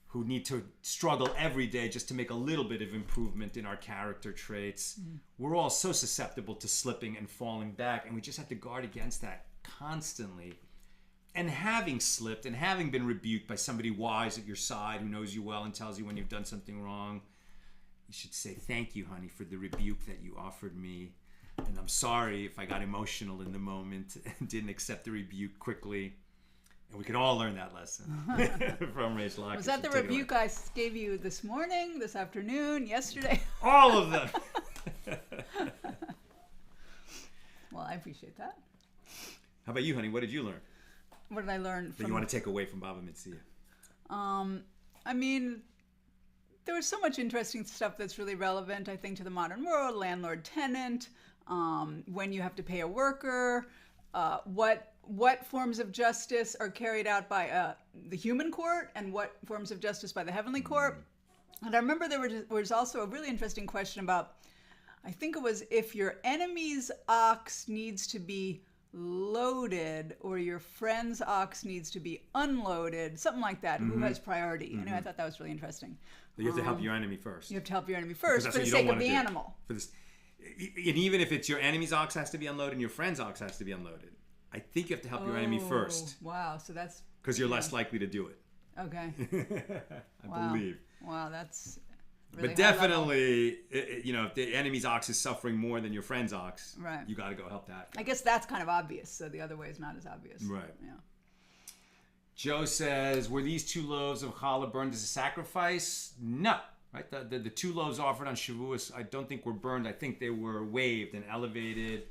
who need to struggle every day just to make a little bit of improvement in our character traits, we're all so susceptible to slipping and falling back, and we just have to guard against that constantly. And having slipped and having been rebuked by somebody wise at your side who knows you well and tells you when you've done something wrong, You should say, thank you, honey, for the rebuke that you offered me. And I'm sorry if I got emotional in the moment and didn't accept the rebuke quickly. And we can all learn that lesson from Reish Lakish. Was that the rebuke I gave you this morning, this afternoon, yesterday? All of them. Well, I appreciate that. How about you, honey? What did you learn What did I learn that from... you want to take away from Bava Metzia? I mean, there was so much interesting stuff that's really relevant, I think, to the modern world. Landlord-tenant, when you have to pay a worker, what forms of justice are carried out by the human court, and what forms of justice by the heavenly court. And I remember there was also a really interesting question about, I think it was if your enemy's ox needs to be loaded or your friend's ox needs to be unloaded, something like that. Who has priority? Anyway, I thought that was really interesting. You have to help your enemy first. You have to help your enemy first for the you sake don't of the wanna do. animal. And even if it's your enemy's ox has to be unloaded and your friend's ox has to be unloaded, I think you have to help your enemy first. Wow, so that's... Because you're less likely to do it. Okay. I believe. Wow, that's really But high level. definitely, if the enemy's ox is suffering more than your friend's ox, Right. you got to go help that. I guess that's kind of obvious, so the other way is not as obvious. Right. Yeah. Joe says, were these 2 loaves of challah burned as a sacrifice? No. Right? The 2 loaves offered on Shavuos, I don't think were burned. I think they were waved and elevated.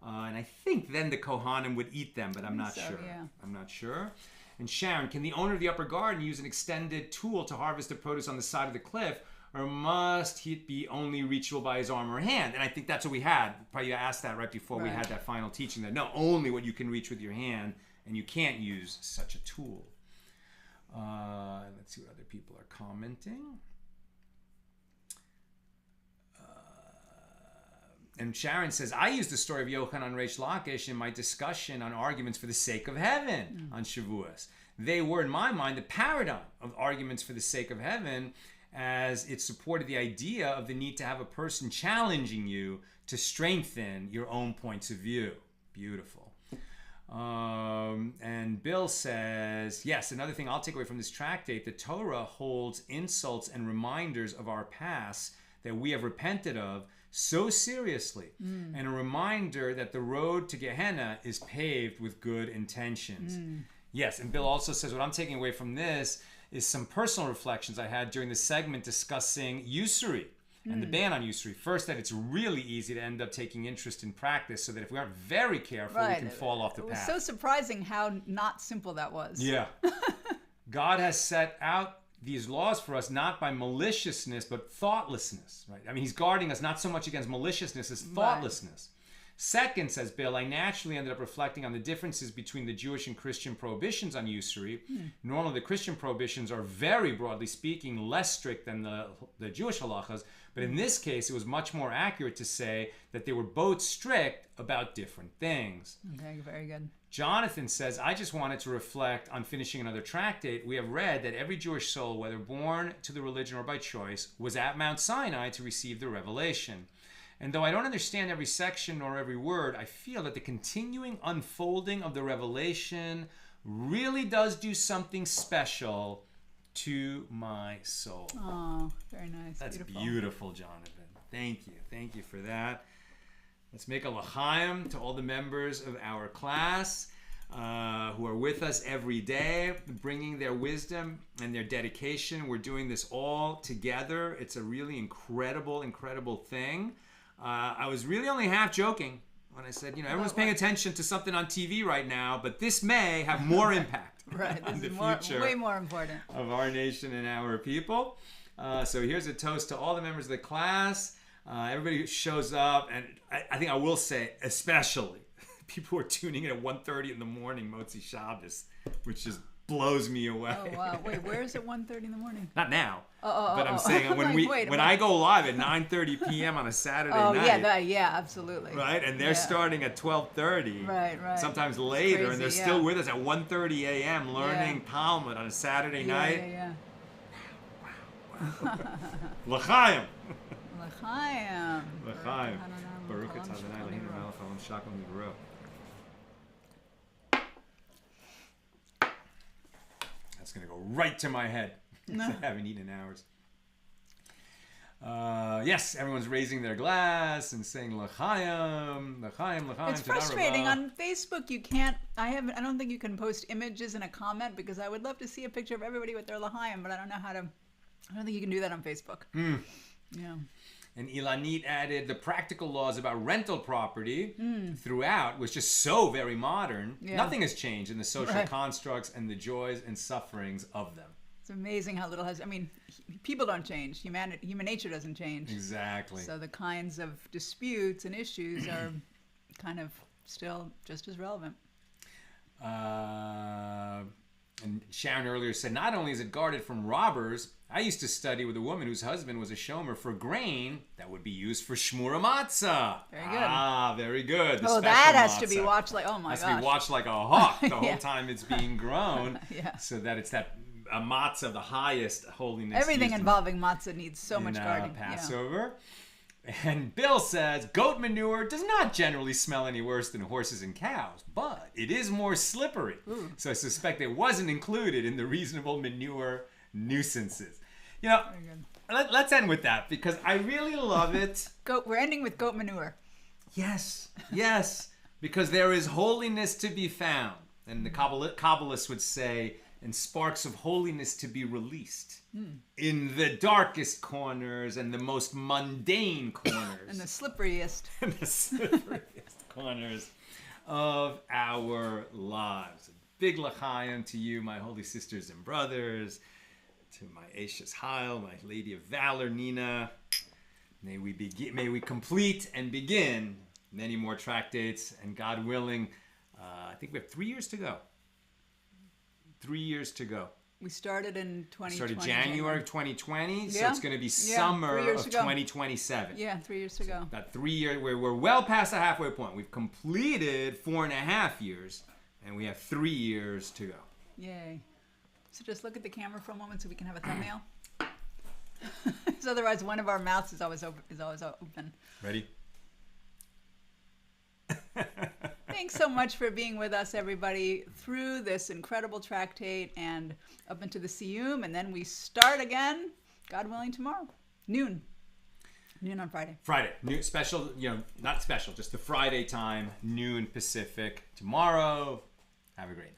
And I think then the Kohanim would eat them, but I'm not sure. Yeah. I'm not sure. And Sharon, can the owner of the upper garden use an extended tool to harvest the produce on the side of the cliff, or must he be only reachable by his arm or hand? And I think that's what we had. Probably asked that right before we had that final teaching, that no, only what you can reach with your hand, and you can't use such a tool. Let's see what other people are commenting. And Sharon says, I used the story of Yochanan Reish Lakish in my discussion on arguments for the sake of heaven on Shavuos. They were, in my mind, the paradigm of arguments for the sake of heaven, as it supported the idea of the need to have a person challenging you to strengthen your own points of view. Beautiful. And Bill says, yes, another thing I'll take away from this tractate, the Torah holds insults and reminders of our past that we have repented of so seriously, and a reminder that the road to Gehenna is paved with good intentions. Yes, and Bill also says what I'm taking away from this is some personal reflections I had during the segment discussing usury and the ban on usury. First, that it's really easy to end up taking interest in practice, so that if we aren't very careful, we can fall off the path. It was so surprising how not simple that was. Yeah. God has set out these laws for us not by maliciousness but thoughtlessness, right? I mean, he's guarding us not so much against maliciousness as thoughtlessness. Second, says Bill, I naturally ended up reflecting on the differences between the Jewish and Christian prohibitions on usury. Normally, the Christian prohibitions are very broadly speaking less strict than the Jewish halachas, but in this case, it was much more accurate to say that they were both strict about different things. Okay, very good. Jonathan says, I just wanted to reflect on finishing another tractate. We have read that every Jewish soul, whether born to the religion or by choice, was at Mount Sinai to receive the revelation. And though I don't understand every section nor every word, I feel that the continuing unfolding of the revelation really does do something special to my soul. Oh, very nice. That's beautiful, Jonathan. Thank you. Thank you for that. Let's make a l'chaim to all the members of our class who are with us every day, bringing their wisdom and their dedication. We're doing this all together. It's a really incredible, incredible thing. I was really only half joking when I said, everyone's paying attention to something on TV right now, but this may have more impact on the future way more important of our nation and our people. So here's a toast to all the members of the class. Everybody who shows up, and I think I will say, especially people who are tuning in at 1:30 in the morning, Motzi Shabbos, which just blows me away. Oh, wow. Wait, where is it 1:30 in the morning? Not now. But I'm saying when I go live at 9:30 p.m. on a Saturday night. Yeah, absolutely. Right, and they're starting at 12:30. Right. Sometimes later, crazy, and they're still with us at 1:30 a.m. learning Talmud on a Saturday night. Yeah. L'chaim. L'chaim. L'chaim. Baruch atah Adonai Eloheinu melech haolam shakom v'ro. That's going to go right to my head. I haven't eaten in hours. Yes, everyone's raising their glass and saying L'chaim, L'chaim, L'chaim. It's frustrating. On Facebook, you can't. I don't think you can post images in a comment because I would love to see a picture of everybody with their l'chaim, but I don't know how to. I don't think you can do that on Facebook. Yeah. And Ilanit added the practical laws about rental property throughout was just so very modern. Yeah. Nothing has changed in the social constructs and the joys and sufferings of them. It's amazing how little has. I mean, people don't change. Human nature doesn't change. Exactly. So the kinds of disputes and issues are kind of still just as relevant. And Sharon earlier said, not only is it guarded from robbers, I used to study with a woman whose husband was a shomer for grain that would be used for shmura matzah. Very good. Ah, very good. Oh, that has to be watched like, oh my gosh. Has to be watched like a hawk the whole time it's being grown. Yeah. So that it's that a matzah of the highest holiness. Everything involving matzah needs so much guarding. Passover. Yeah. And Bill says, goat manure does not generally smell any worse than horses and cows, but it is more slippery. Ooh. So I suspect it wasn't included in the reasonable manure nuisances. You know, let's end with that because I really love it. We're ending with goat manure. Yes, because there is holiness to be found. And the Kabbalists would say, and sparks of holiness to be released in the darkest corners and the most mundane corners. And the slipperiest. And the slipperiest corners of our lives. Big l'chaim to you, my holy sisters and brothers, to my Ashes Heil, my Lady of Valor, Nina. May we complete and begin many more tractates, and God willing, I think we have 3 years to go. 3 years to go. We started in 2020. Started January of 2020, so Yeah. it's going to be summer of to go. 2027. Yeah, 3 years to go. About 3 years, we're well past the halfway point. We've completed 4.5 years, and we have 3 years to go. Yay. So just look at the camera for a moment so we can have a thumbnail. So otherwise one of our mouths is always open. Ready? Thanks so much for being with us, everybody, through this incredible tractate and up into the Siyum. And then we start again, God willing, tomorrow. Noon on Friday. Friday. New special, not special, just the Friday time, noon Pacific. Tomorrow. Have a great night.